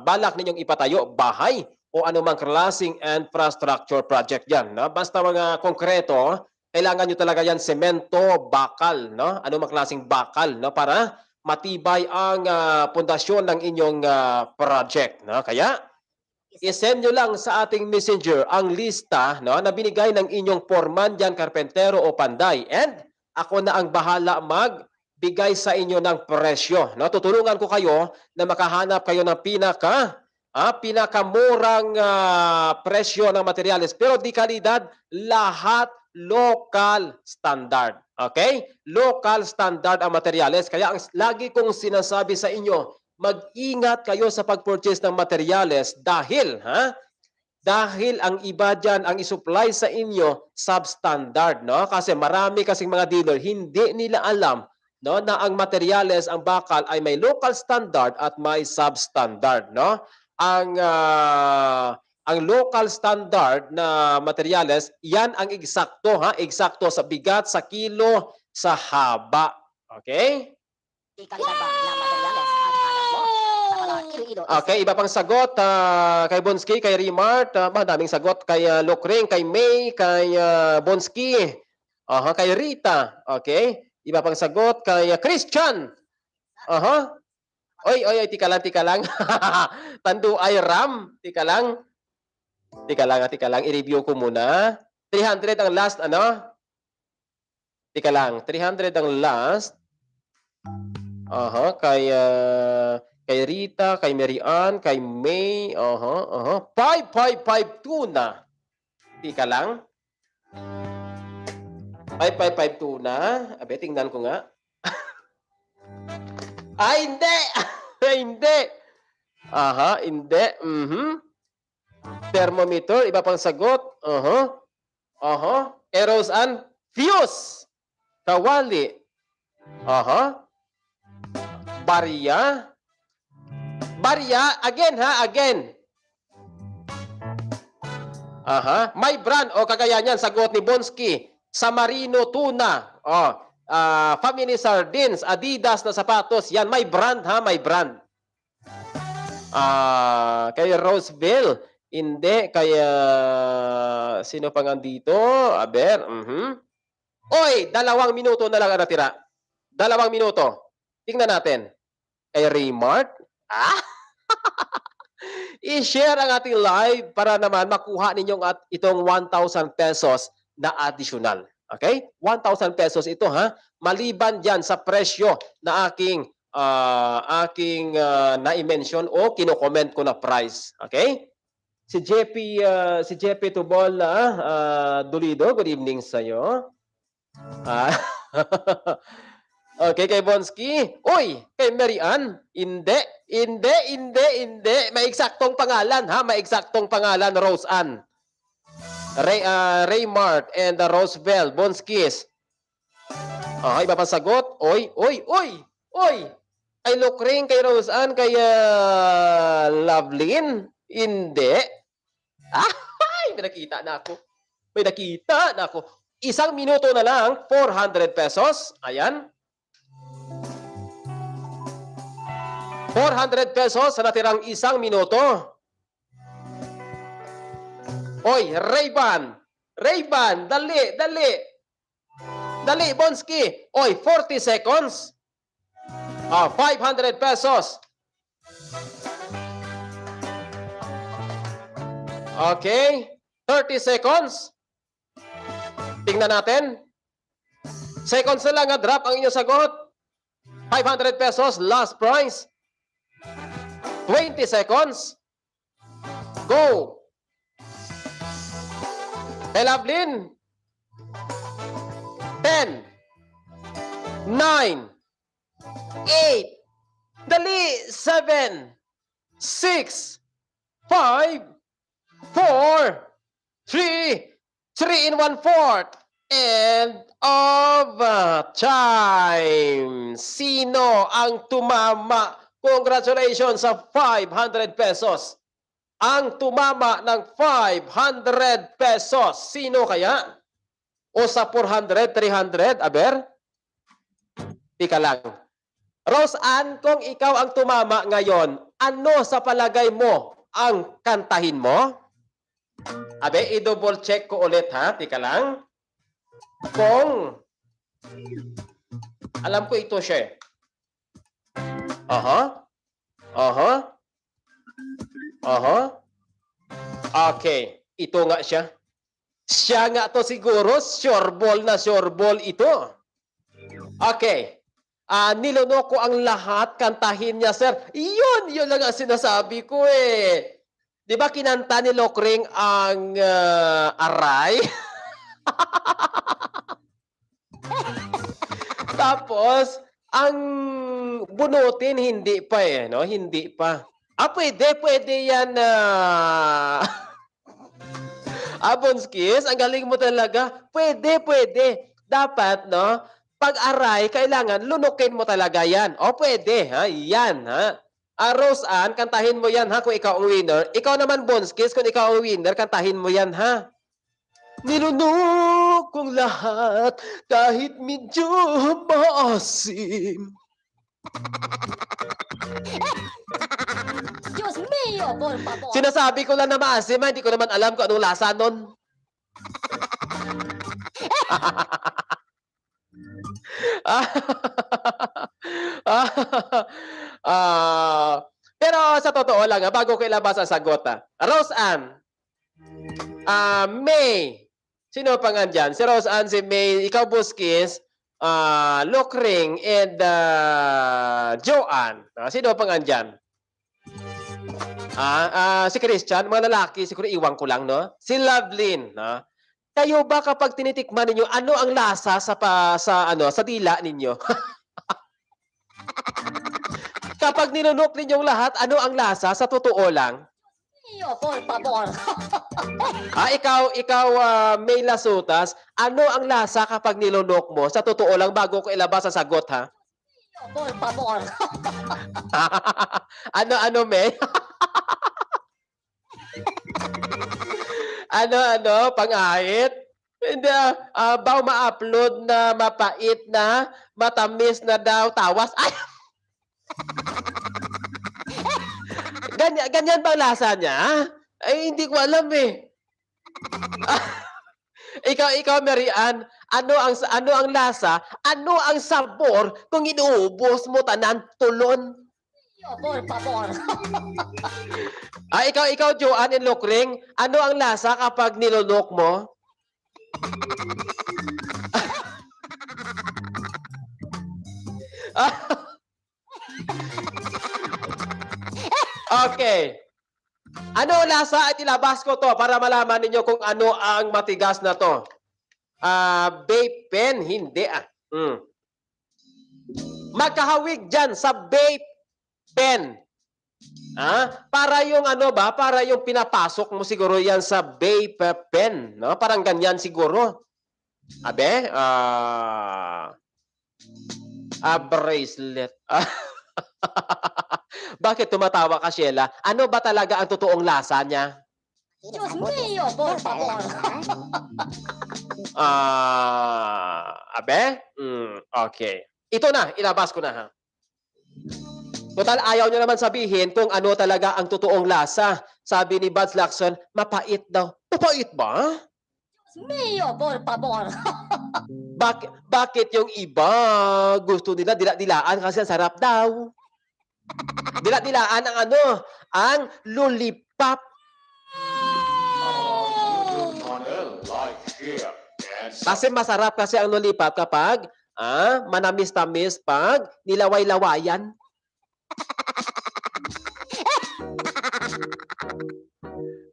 S4: balak ninyong ipatayo, bahay, o anumang klaseng infrastructure project dyan, no? Basta mga konkreto, kailangan nyo talaga yan semento, bakal, no? Anumang klaseng bakal, no? Para matibay ang pundasyon ng inyong project, no? Kaya, i-send nyo lang sa ating messenger ang lista, no, na binigay ng inyong foreman dyan, karpentero o panday. And ako na ang bahala magbigay sa inyo ng presyo. No? Tutulungan ko kayo na makahanap kayo ng pinakamurang presyo ng materyales. Pero di kalidad, lahat local standard. Okay? Local standard ang materyales. Kaya ang lagi kong sinasabi sa inyo, mag-ingat kayo sa pag-purchase ng materyales dahil ang iba dyan ang isupply sa inyo substandard, no? Kasi marami kasing mga dealer hindi nila alam, no, na ang materyales, ang bakal ay may local standard at may substandard, no? Ang local standard na materyales, yan ang eksakto, eksakto sa bigat, sa kilo, sa haba. Okay?
S1: Di kalidad ba ng materyales ang hanap mo? Sa Iloilo,
S4: Okay, iba pang sagot kay Bonski, kay Remart, daming sagot kay Lokring, kay May, kay Bonski, kay Rita. Okay, iba pang sagot kay Christian. Oy, tika lang. Tandu ay Ram, tika lang, i-review ko muna. 300 ang last, ano? Tika lang, 300 ang last. Kay Rita, kay Mary Ann, kay May, 5552 na. Tika lang. 5552 na. Abe, tingnan ko nga. Ay, hindi! Hindi. Hindi. Thermometer, iba pang sagot. Eros and fuse. Kawali. Barya. Again, again. May brand, kagaya niyan, sagot ni Bonski. Samarino Tuna. Family Sardines, Adidas na sapatos. Yan, may brand, may brand. Kay Roseville, hindi. Kaya, sino pang andito? Aber, Oy, 2 minuto na lang ang natira. 2 minuto. Tingnan natin. Kay Remart. I-share ang ating live para naman makuha ninyong itong 1,000 pesos na additional. Okay? 1,000 pesos ito, maliban dyan sa presyo na aking na-mention o kino-comment ko na price. Okay? Si JP Tubol Dolido, good evening sa'yo. Okay, kay Bonski. Uy, kay Mary Ann. Hindi. May eksaktong pangalan, May eksaktong pangalan, Rose Ann. Raymart and Roseville, Bonskis. Iba pa sagot. Oy. Ay Lokring, kay Rose Ann, kay Lovelyn. Hindi. May nakita na ako. 1 minuto na lang, 400 pesos. Ayan. 400 pesos sa natirang 1 minuto. Oy, Ray-Ban, dali. Dali, Bonski. Oy, 40 seconds. 500 pesos. Okay, 30 seconds. Tingnan natin. Seconds na lang, drop ang inyong sagot. 500 pesos, last price. 20 seconds. Go! Kay Lovelyn. 10, 9, 8, dali, 7, 6, 5, 4, 3, 3 and 1/4, end of time. Sino ang tumama? Congratulations sa 500 pesos. Ang tumama ng 500 pesos. Sino kaya? O sa 400, 300, aber? Tika lang. Rose Ann, kung ikaw ang tumama ngayon, ano sa palagay mo ang kantahin mo? Abe, i-double check ko ulit ha. Tika lang. Kung alam ko ito siya. Aha. Aha. Aha. Okay. Ito nga siya. Siya nga to siguro. Sure ball na sure ball ito. Okay. Nilunok ko ang lahat. Kantahin niya, sir. Yun lang ang sinasabi ko eh. Di ba kinanta ni Lokring ang aray? Tapos, ang bunutin, hindi pa eh, no? Hindi pa. Pwede yan na... Bonskis, ang galing mo talaga. Pwede. Dapat, no? Pag-aray, kailangan lunukin mo talaga yan. Pwede, ha? Yan, ha? Rose Ann, kantahin mo yan, ha? Kung ikaw ang winner. Ikaw naman, Bonskis, kung ikaw ang winner, kantahin mo yan, ha? Nilunok kong lahat kahit medyo maasim.
S1: Diyos mio, por favor.
S4: Sinasabi ko lang na maasim, hindi ko naman alam kung anong lasa nun. Pero sa totoo lang, bago ko ilabas ang sagot, Rose Ann, May, sino pa nga dyan? Si Rose Ann, si May, ikaw Buskis, Lokring, and Joanne. Sino pa nga dyan? Si Christian, mga lalaki, siguro iwan ko lang, no? Si Lovelyn, no? Kayo ba kapag tinitikman ninyo, ano ang lasa sa dila ninyo? Kapag nilunok ninyong lahat, ano ang lasa sa totoo lang?
S1: Mio, por favor.
S4: Ikaw, May Lasutas, ano ang lasa kapag nilunok mo? Sa totoo lang, bago ko ilabas ang sagot, ha?
S1: Mio, por favor.
S4: Ano, May? Ano, pangahit? Hindi, baw ma-upload na mapait na, matamis na daw, tawas. Ay! Ganyan ba ang lasa niya? Ay, hindi ko alam eh. Ikaw, Mary Ann, ano ang lasa, ano ang sabor kung inuubos mo tanan tulon?
S1: Mio, por favor.
S4: Ikaw, Joanne and Lokring, ano ang lasa kapag nilunok mo? Okay. Ano ang lasa? At ilabas ko to para malaman ninyo kung ano ang matigas na to. Vape pen? Hindi Magkahawig dyan sa vape pen. Para yung para yung pinapasok mo siguro yan sa vape pen, no? Parang ganyan siguro. Abe, bracelet. Bakit tumatawa ka, Sheila? Ano ba talaga ang totoong lasa niya?
S1: Diyos mio, por favor.
S4: Abe? Okay. Ito na, ilabas ko na, ha? Total, ayaw niya naman sabihin kung ano talaga ang totoong lasa. Sabi ni Buds Lacson, mapait daw. Mapait ba?
S1: Diyos mio, por favor.
S4: Bakit yung iba gusto nila dila-dilaan kasi ang sarap daw? Dila-dilaan ang lollipop.
S2: Channel, like, share, and
S4: Kasi masarap kasi ang lollipop kapag Manamis-tamis pag nilaway-lawayan.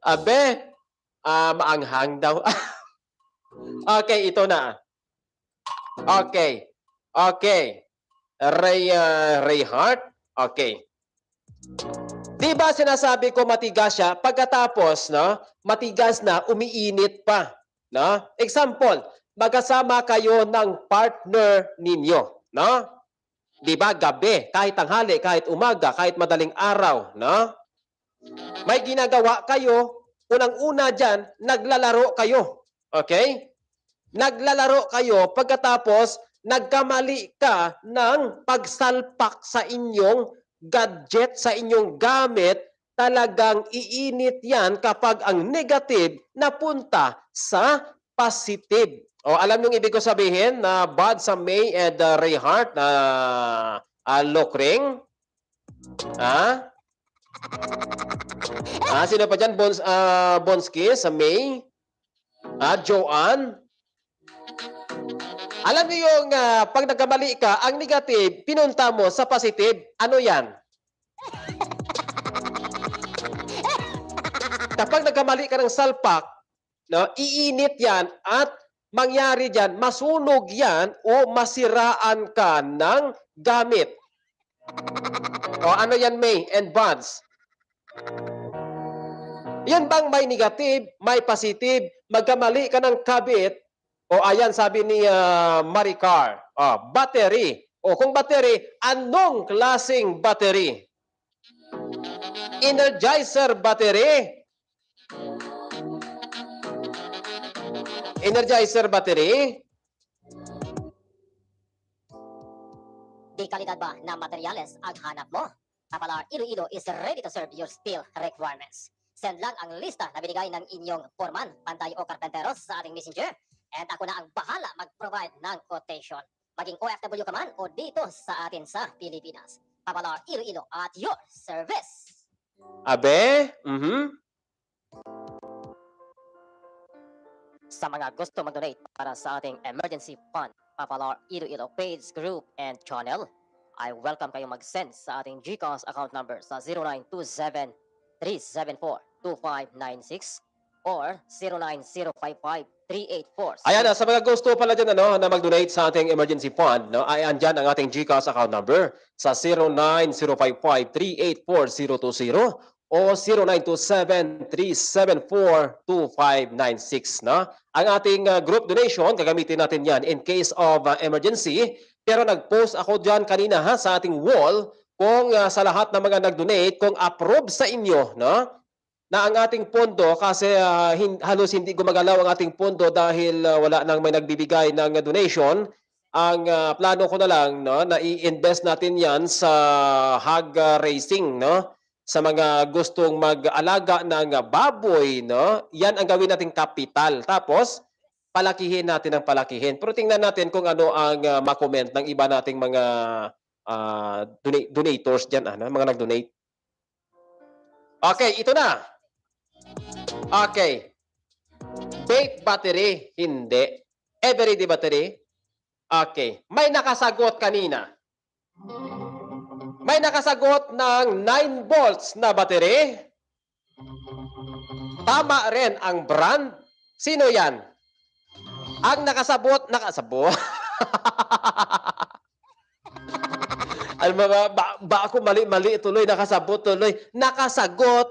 S4: Abe, maanghang daw. Okay, ito na. Okay. Okay. Ray Hart. Okay. Di ba sinasabi ko matigas siya, pagkatapos, no, matigas na, umiinit pa. No? Example, magkasama kayo ng partner ninyo. No? Di ba, gabi, kahit tanghali, kahit umaga, kahit madaling araw. No? May ginagawa kayo, unang-una dyan, naglalaro kayo. Okay? Naglalaro kayo, pagkatapos, nagkamali ka ng pagsalpak sa inyong gadget, sa inyong gamit, talagang iinit yan kapag ang negative napunta sa positive. O, alam nyo ibig ko sabihin na bad sa May and Ray Hart na Lokring? Sino pa dyan? Bonski sa May? Joanne? Alam niyo yung pag nagkamali ka, ang negative, pinunta mo sa positive, ano yan? Kapag nagkamali ka ng salpak, no, iinit yan at mangyari dyan, masunog yan o masiraan ka ng gamit. O ano yan, May and Buds? Yan bang may negative, may positive, magkamali ka ng kabit, o ayan, sabi ni Maricar, battery. O kung battery, anong klaseng battery? Energizer battery? Energizer battery?
S1: Di kalidad ba na materyales ang hanap mo? Papalar Iloilo is ready to serve your steel requirements. Send lang ang lista na binigay ng inyong foreman, pantay o karpenteros sa ating messenger. And ako na ang bahala mag-provide ng quotation. Maging OFW ka man o dito sa atin sa Pilipinas. Papalar Iloilo at your service.
S4: Abe?
S1: Sa mga gusto mag-donate para sa ating emergency fund, Papalar Iloilo page, group, and channel, I welcome kayong mag-send sa ating GCash account number sa 0927-374-2596 or 09055-384.
S4: Ayan, sa mga gusto pala dyan na mag-donate sa ating emergency fund, no, ay andyan ang ating GCash account number sa 09055-384-020 o 0927-374-2596. No? Ang ating group donation, gagamitin natin yan in case of emergency. Pero nag-post ako dyan kanina sa ating wall kung sa lahat ng mga nag-donate, kung approve sa inyo, no? Na ang ating pondo, kasi halos hindi gumagalaw ang ating pondo dahil wala nang may nagbibigay ng donation. Ang plano ko na lang, no, na i-invest natin yan sa hog racing, no? Sa mga gustong mag-alaga ng baboy, no? Yan ang gawin nating kapital. Tapos, palakihin natin ang palakihin. Pero tingnan natin kung ano ang ma-comment ng iba nating mga donators dyan, mga nag-donate. Okay, ito na. Okay. Fake battery, hindi. Everyday battery? Okay. May nakasagot kanina. May nakasagot ng 9 volts na battery. Tama rin ang brand. Sino yan? Ang nakasabot. Alam mo ba ako mali tuloy, nakasabot tuloy. Nakasagot.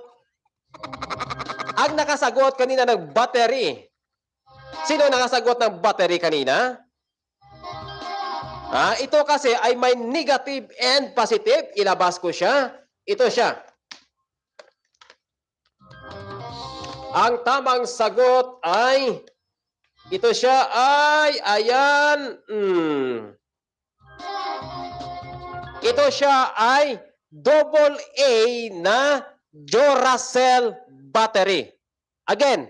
S4: Ang nakasagot kanina ng battery. Sino nakasagot ng battery kanina? Ito kasi ay may negative and positive. Ilabas ko siya. Ito siya. Ang tamang sagot ay, ito siya ay, ayan. Ito siya ay AA na Duracell battery. Again,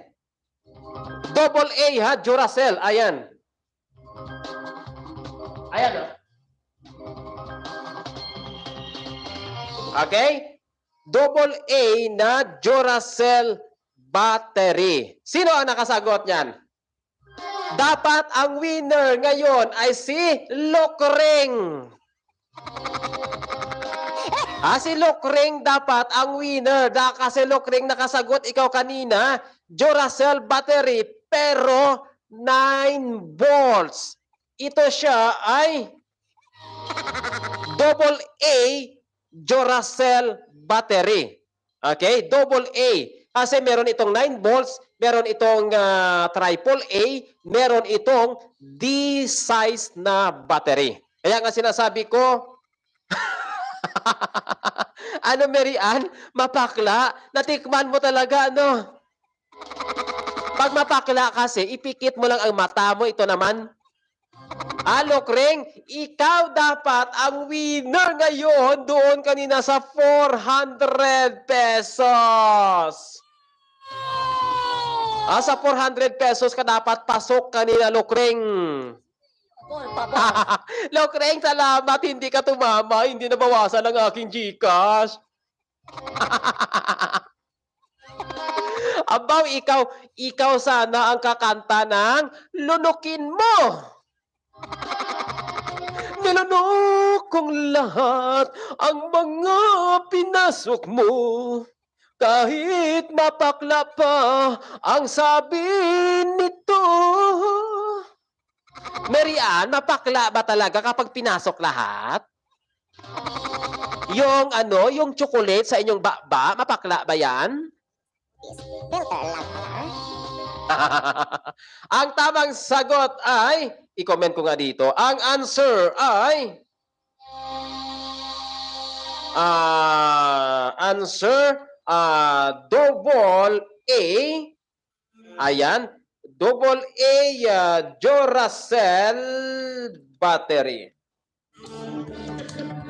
S4: AA Duracell. Ayan. Ayan. Okay? AA na Duracell battery. Sino ang nakasagot niyan? Dapat ang winner ngayon ay si Lokring. Si Lokring dapat ang winner. Kasi Lokring nakasagot ikaw kanina, Duracell battery, pero 9 volts. Ito siya ay AA Duracell battery. Okay? AA. Kasi meron itong 9 volts, meron itong AAA, meron itong D-size na battery. Kaya nga sinasabi ko, ano, Mary Ann? Mapakla? Natikman mo talaga, no? Pag mapakla kasi, ipikit mo lang ang mata mo. Ito naman. Lokring, ikaw dapat ang winner ngayon doon kanina sa 400 pesos. Sa 400 pesos ka dapat pasok kanina, Lokring. Lokring, salamat. Hindi ka tumama. Hindi nabawasan ang aking GCash. Abaw, ikaw sana ang kakanta ng Lunukin Mo. Nilunok kong lahat ang mga pinasok mo. Kahit mapakla pa ang sabi nito. Mary Ann, mapakla ba talaga kapag pinasok lahat? Yung chocolate sa inyong baba, mapakla ba yan?
S1: Filter lang pala.
S4: Ang tamang sagot ay, i-comment ko nga dito, ang answer ay, double A, ayan, double A Duracell battery.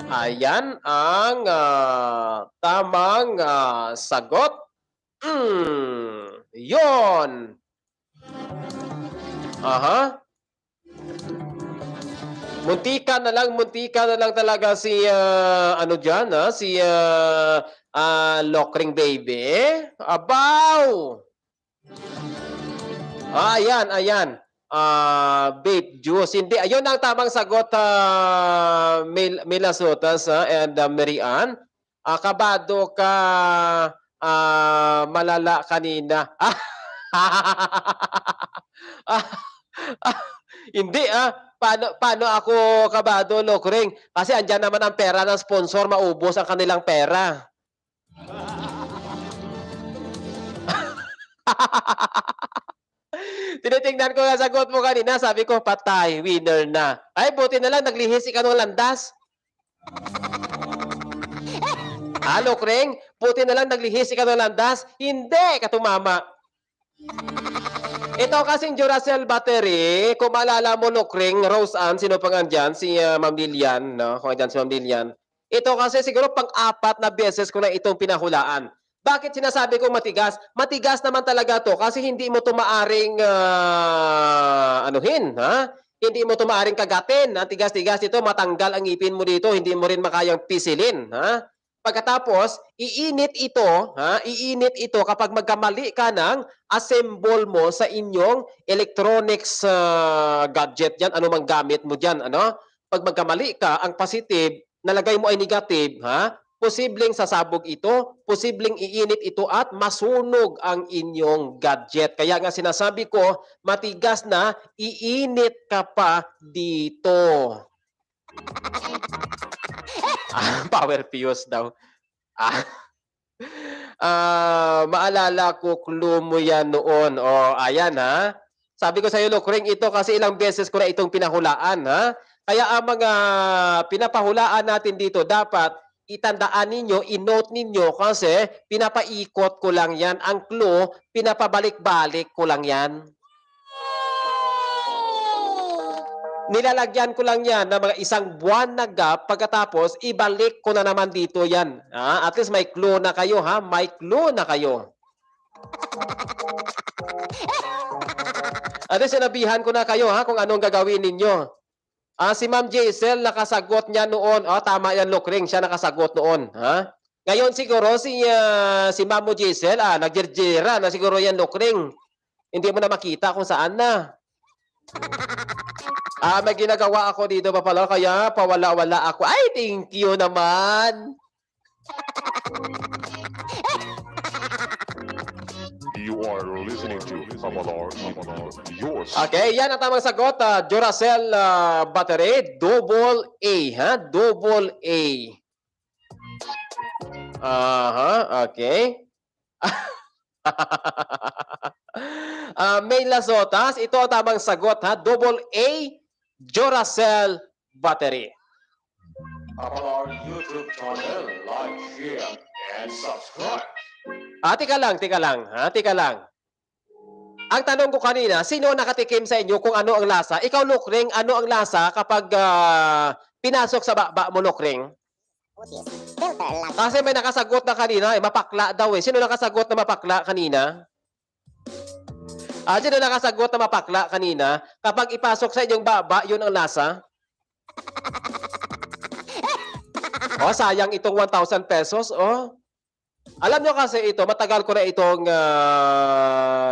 S4: Ayan ang tamang sagot. Yon. Aha. Muntika na lang talaga si si Lokring baby. Abaw. Ayan. Vape juice. Hindi, ayun ang tamang sagot, Milasotas and Mary Ann. Kabado ka, malala kanina. Hindi paano ako kabado, Lokring? Kasi andyan naman ang pera ng sponsor, maubos ang kanilang pera. Tinitingnan ko nga sagot mo kanina, sabi ko, patay, winner na. Ay, buti na lang, naglihis ka ng landas. Lokring, buti na lang naglihis ka ng landas. Hindi, katumama. Ito kasing Duracell battery, kung maalala mo, Lokring, Rose Ann, sino pa nga dyan? Si Ma'am Lilian, no? Kung dyan si Ma'am Lilian. Ito kasi siguro pang-apat na beses ko na itong pinahulaan. Bakit sinasabi kong matigas? Matigas naman talaga to kasi hindi mo to maaring Hindi mo to maaring kagatin. Tigas-tigas ito, matanggal ang ngipin mo dito, hindi mo rin makayang pisilin, ha? Pagkatapos, iinit ito kapag magkamali ka ng assemble mo sa inyong electronics gadget diyan, ano mang gamit mo diyan, ano? Pag magkamali ka, ang positive, nalagay mo ay negative, ha? Posibleng sasabog ito, posibleng iinit ito at masunog ang inyong gadget. Kaya nga sinasabi ko, matigas na, iinit ka pa dito. Power fuse daw. Maalala ko, clue mo yan noon. Ayan ha. Sabi ko sa iyo, Lokring, ito kasi ilang beses ko na itong pinahulaan, ha? Kaya ang mga pinapahulaan natin dito, dapat itandaan ninyo, i-note ninyo kasi pinapaikot ko lang yan. Ang clue, pinapabalik-balik ko lang yan. Nilalagyan ko lang yan ng mga isang buwan na gap, pagkatapos ibalik ko na naman dito yan. At least may clue na kayo, ha? May clue na kayo. At least sinabihan ko na kayo, ha? Kung anong gagawin ninyo. Si Ma'am Jaisel, nakasagot niya noon. Tama yan, Lokring. Siya nakasagot noon. Ha? Ngayon siguro, si Ma'am Jaisel, nagjerjera na siguro yan, Lokring. Hindi mo na makita kung saan na. May ginagawa ako dito Papalor, kaya pawala-wala ako. Ay, thank you naman.
S3: You are listening to Babalor Iloilo, your
S4: Okay, yan ang tamang sagot. Duracell battery, double A, ha? Double A. Okay. May Lasotas, ito ang tamang sagot, ha? Double A, Duracell battery.
S2: Our YouTube channel, like, share, and subscribe.
S4: Tika lang, ha? Tika lang. Ang tanong ko kanina, sino nakatikim sa inyo kung ano ang lasa? Ikaw, Lukring, ano ang lasa kapag pinasok sa baba mo, Lukring? Kasi may nakasagot na kanina, mapakla daw eh. Sino nakasagot na mapakla kanina? Sino nakasagot na mapakla kanina? Kapag ipasok sa inyong baba, yun ang lasa? Sayang itong 1,000 pesos, Alam nyo kasi ito, matagal ko na itong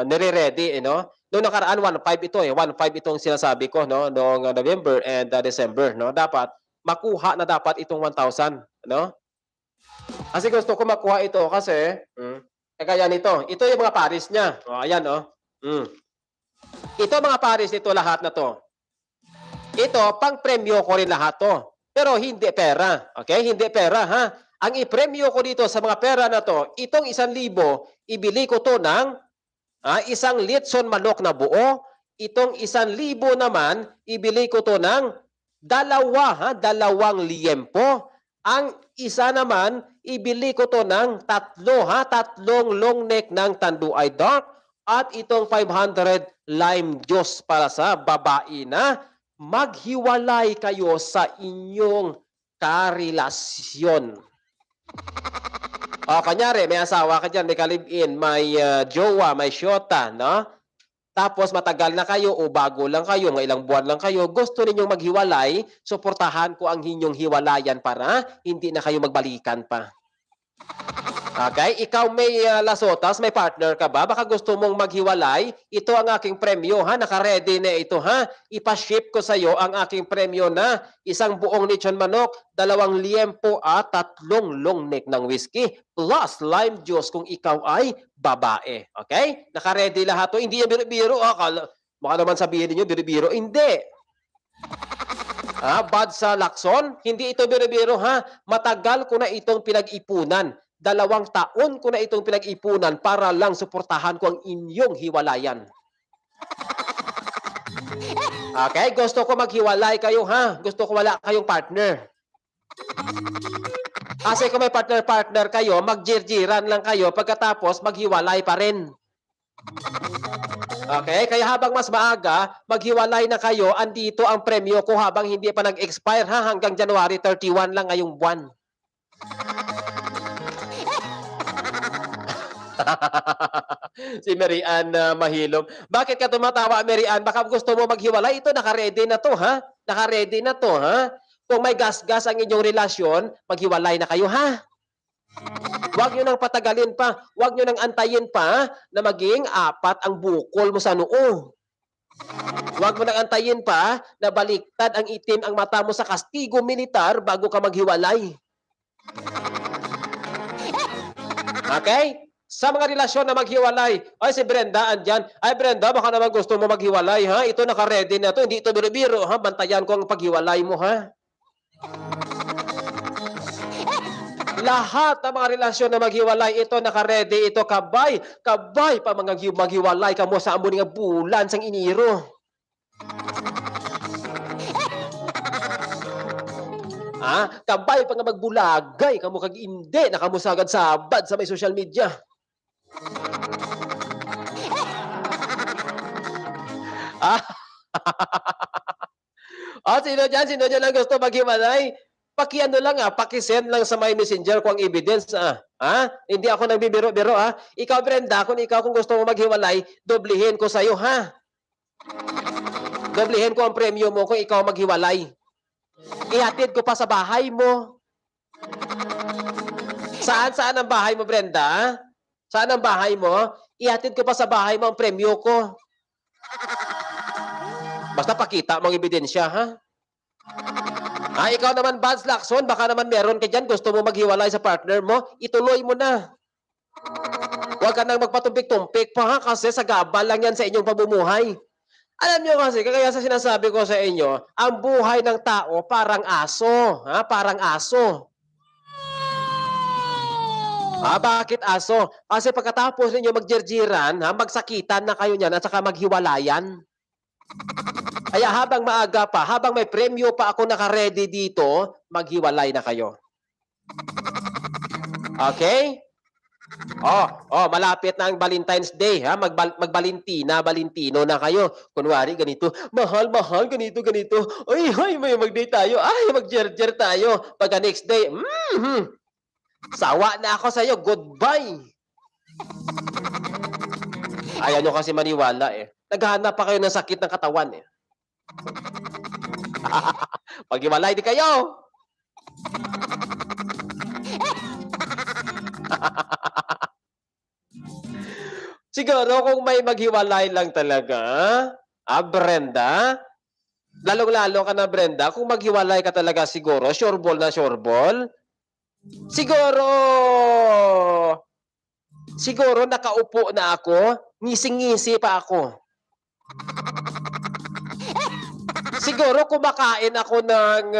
S4: nire-ready, no? Noong nakaraan, 1.5 ito, 1.5 itong sinasabi ko, no? Noong November and December, no? Dapat, makuha na dapat itong 1,000, no? Kasi gusto ko makuha ito kasi, kaya nito. Ito yung mga paris niya. Ayan, Ito mga paris nito, lahat na to. Ito, pang-premyo ko rin lahat to. Pero hindi pera. Okay? Hindi pera, ha? Ang ipremyo ko dito sa mga pera na to, itong 1,000, ibili ko to ng isang litson manok na buo. Itong 1,000 naman, ibili ko to ng 2 liempo. Ang isa naman, ibili ko to ng 3 long neck ng Tanduay Dark. At itong 500 lime juice para sa babae na maghiwalay kayo sa inyong karelasyon. Kanyari, may asawa ka dyan, may kalib-in, may jowa, may syota, no? Tapos matagal na kayo o bago lang kayo, mga ilang buwan lang kayo, gusto ninyong maghiwalay, suportahan ko ang inyong hiwalayan para hindi na kayo magbalikan pa. Okay? Ikaw may Lasotas, may partner ka ba? Baka gusto mong maghiwalay. Ito ang aking premyo, ha? Naka-ready na ito, ha? Ipa-ship ko sa iyo ang aking premyo na 1 buong lechon manok, 2 liempo at 3 long neck ng whiskey plus lime juice kung ikaw ay babae. Okay? Naka-ready lahat to. Hindi yan biro-biro. Baka naman sabihin niyo biro-biro. Hindi. Bad sa Lacson, hindi ito biro-biro, ha? Matagal ko na itong pinag-ipunan. 2 taon ko na itong pinag-ipunan para lang suportahan ko ang inyong hiwalayan. Okay? Gusto ko maghiwalay kayo, ha? Gusto ko wala kayong partner. Kasi kung may partner kayo, magjirjiran lang kayo, pagkatapos maghiwalay pa rin. Okay? Kaya habang mas maaga, maghiwalay na kayo, andito ang premyo ko habang hindi pa nag-expire, ha? Hanggang January 31 lang ngayong buwan. Si Mary Ann Mahilom. Bakit ka tumatawa, Mary Ann? Baka gusto mo maghiwalay? Ito, naka-ready na to, ha? Naka-ready na to, ha? Kung may gas-gas ang inyong relasyon, maghiwalay na kayo, ha? Huwag nyo nang patagalin pa. Huwag nyo nang antayin pa na maging 4 ang bukol mo sa noo. Huwag mo nang antayin pa na baliktad ang itim ang mata mo sa kastigo militar bago ka maghiwalay. Okay? Sa mga relasyon na maghiwalay, ay si Brenda andyan. Ay Brenda, baka naman gusto mo maghiwalay, ha? Ito naka-ready na to. Hindi ito biro-biro, ha? Bantayan ko ang paghiwalay mo, ha? Lahat ng mga relasyon na maghiwalay, ito naka-ready, ito kabay. Kabay pa mga maghiwalay ka mo sa amo nga bulan sang iniro. Kabay pa nga magbulagay, kamo kag indi, nakamusagad sabad sa may social media. Sino dyan ang gusto maghiwalay? Paki-ano lang paki-send lang sa my messenger kung ang evidence Hindi ako nagbibiro-biro Ikaw Brenda, kung gusto mo maghiwalay, doblihin ko sa iyo ha. Doblihin ko ang premyo mo kung ikaw maghiwalay. Ihatid ko pa sa bahay mo. Saan ang bahay mo, Brenda? Saan ang bahay mo? Ihatid ko pa sa bahay mo ang premyo ko. Basta pakita mong ebidensya, ha? Ikaw naman, Vance Lacson, baka naman meron ka dyan, gusto mo maghiwalay sa partner mo, ituloy mo na. Huwag ka nang magpatumpik-tumpik pa, ha? Kasi sa gabal lang yan sa inyong pamumuhay. Alam nyo kasi, kaya sa sinasabi ko sa inyo, ang buhay ng tao parang aso. Ha? Parang aso. Bakit aso? Kasi pagkatapos ninyo magjerjiran, magsakitan na kayo niyan at saka maghiwalayan. Kaya habang maaga pa, habang may premyo pa ako naka-ready dito, maghiwalay na kayo. Okay? Malapit na ang Valentine's Day, ha? Valentino na kayo. Kunwari, ganito, mahal, ganito. Ay, may mag-date tayo. Ay, mag-jer-jer tayo. Pagka next day, sawa na ako sa'yo. Goodbye. Ayaw nyo kasi maniwala, eh. Naghahanap pa kayo ng sakit ng katawan, eh. Pag-iwalay di kayo. Siguro kung may maghiwalay lang talaga, Brenda, lalong-lalo ka na, Brenda, kung maghiwalay ka talaga siguro, sure ball na sure ball, siguro nakaupo na ako, ngising-ngisi pa ako. Siguro kumakain ako ng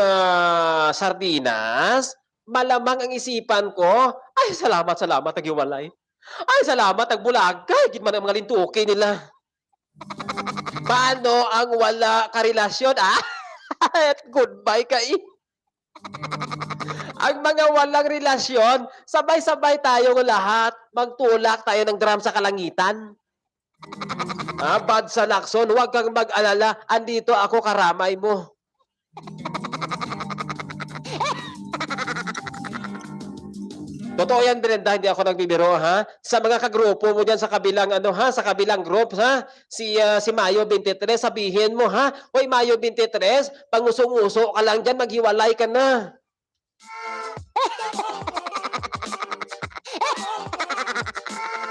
S4: sardinas, malamang ang isipan ko, ay salamat, naghiwalay. Ay salamat, nagbulagay, gid man ang mga lintuki nila. Paano ang wala karelasyon? Goodbye ka eh. Ang mga walang relasyon, sabay-sabay tayong lahat, magtulak tayo ng drum sa kalangitan. Vance Lacson, huwag kang mag-alala. Andito ako, karamay mo. Totoo yan, Brenda, hindi ako nagbibiro, ha? Sa mga kagrupo mo dyan sa kabilang, sa kabilang group, ha? Si Mayo 23, sabihin mo, ha? Hoy, Mayo 23, pag usong-uso ka lang dyan, maghiwalay ka na.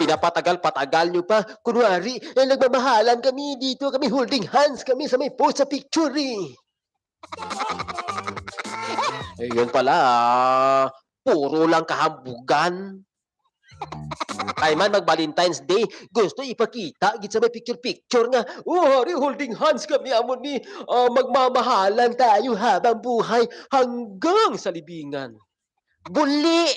S4: Pinapatagal-patagal nyo pa. Kunwari, nagmamahalan kami dito, kami holding hands kami sa may post sa picture, eh. Yun pala, puro lang kahambugan. Ay man, mag-Valentine's Day, gusto ipakita, git sa may picture-picture nga. Hari, holding hands kami, amon ni, magmamahalan tayo habang buhay hanggang sa libingan. Buli!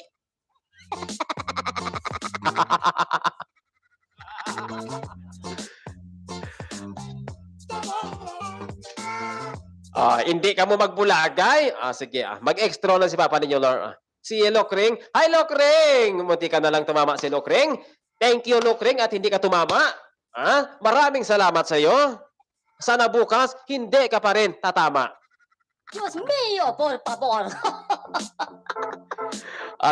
S4: Hindi ka mo magbulagay? Sige, mag-extra lang si Papa ninyo, Lord. Si Lokring. Hi, Lokring! Munti ka na lang tumama si Lokring. Thank you, Lokring, at hindi ka tumama. Maraming salamat sa iyo. Sana bukas, hindi ka pa rin tatama.
S1: Diyos mio, por favor.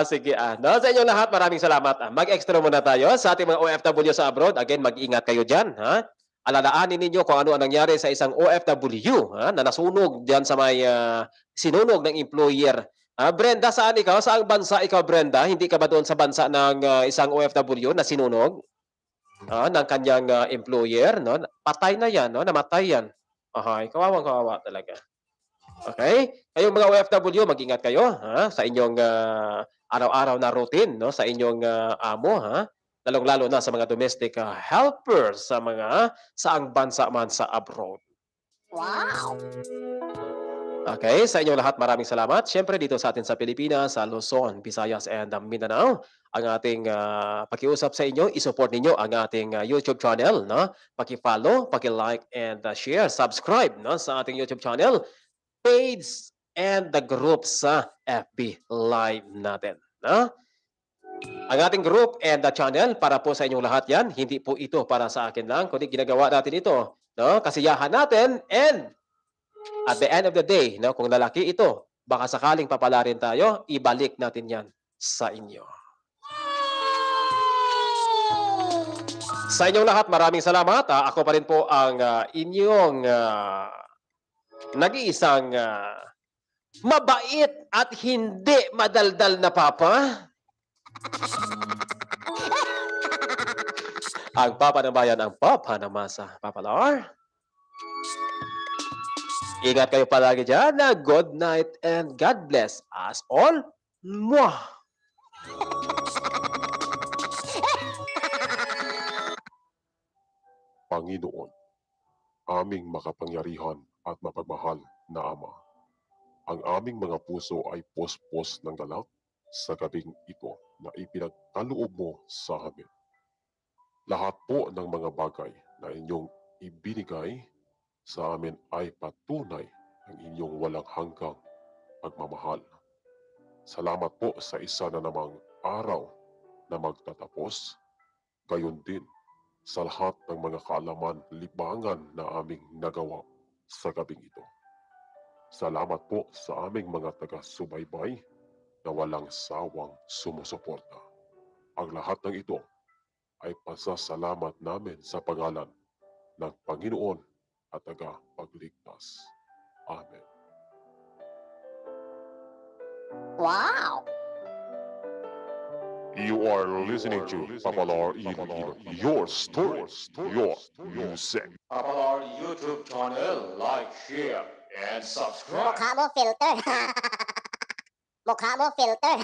S4: Sige, sa inyong lahat, maraming salamat. Mag-extra muna tayo sa ating mga OFW sa abroad. Again, mag-ingat kayo dyan, Alalaanin ninyo kung ano ang nangyari sa isang OFW, na nasunog dyan sa may sinunog ng employer. Brenda, saan ikaw? Saang bansa ikaw, Brenda? Hindi ka ba doon sa bansa ng isang OFW na sinunog? Ng kanyang employer, no? Patay na yan, no? Namatay yan. Kawawang-kawawa talaga. Okay? Kayong mga OFW, mag-ingat kayo sa inyong araw-araw na routine, no? Sa inyong amo, lalong-lalo na sa mga domestic helpers sa mga saang bansa man sa abroad.
S1: Wow!
S4: Okay, sa inyong lahat, maraming salamat. Siyempre, dito sa atin sa Pilipinas, sa Luzon, Visayas, and Mindanao, ang ating pakiusap sa inyo, isupport ninyo ang ating YouTube channel, no? Paki-follow, paki-like, and share, subscribe, no? Sa ating YouTube channel, page, and the group sa FB Live natin, no? Ang ating group and the channel para po sa inyong lahat yan. Hindi po ito para sa akin lang, kundi ginagawa natin ito, no? Kasiyahan natin, and at the end of the day, no, kung lalaki ito, baka sakaling papalarin tayo, ibalik natin yan sa inyo. Sa inyong lahat, maraming salamat. Ako pa rin po ang inyong nag-iisang mabait at hindi madaldal na papa. Ang Papa ng Bayan, ang Papa ng Masa. Papa Lar. Ingat kayo palagi dyan. Good night and God bless us all. Mwah!
S3: Panginoon, aming makapangyarihan at mapagmahal na Ama, ang aming mga puso ay pospos ng galak sa gabing ito na ipinagkaloob mo sa amin. Lahat po ng mga bagay na inyong ibinigay sa amin ay patunay ng inyong walang hanggang pagmamahal. Salamat po sa isa na namang araw na magtatapos, gayon din sa lahat ng mga kaalaman libangan na aming nagawa sa gabing ito. Salamat po sa aming mga taga-subaybay na walang sawang sumusuporta. Ang lahat ng ito ay pasasalamat namin sa pangalan ng Panginoon at tagapagligtas. Amen.
S1: Wow!
S3: You are listening to Papalar Iloilo, your story, your music.
S2: Our YouTube channel, like, share, and subscribe.
S1: Mukha mo filter. Mukha mo filter.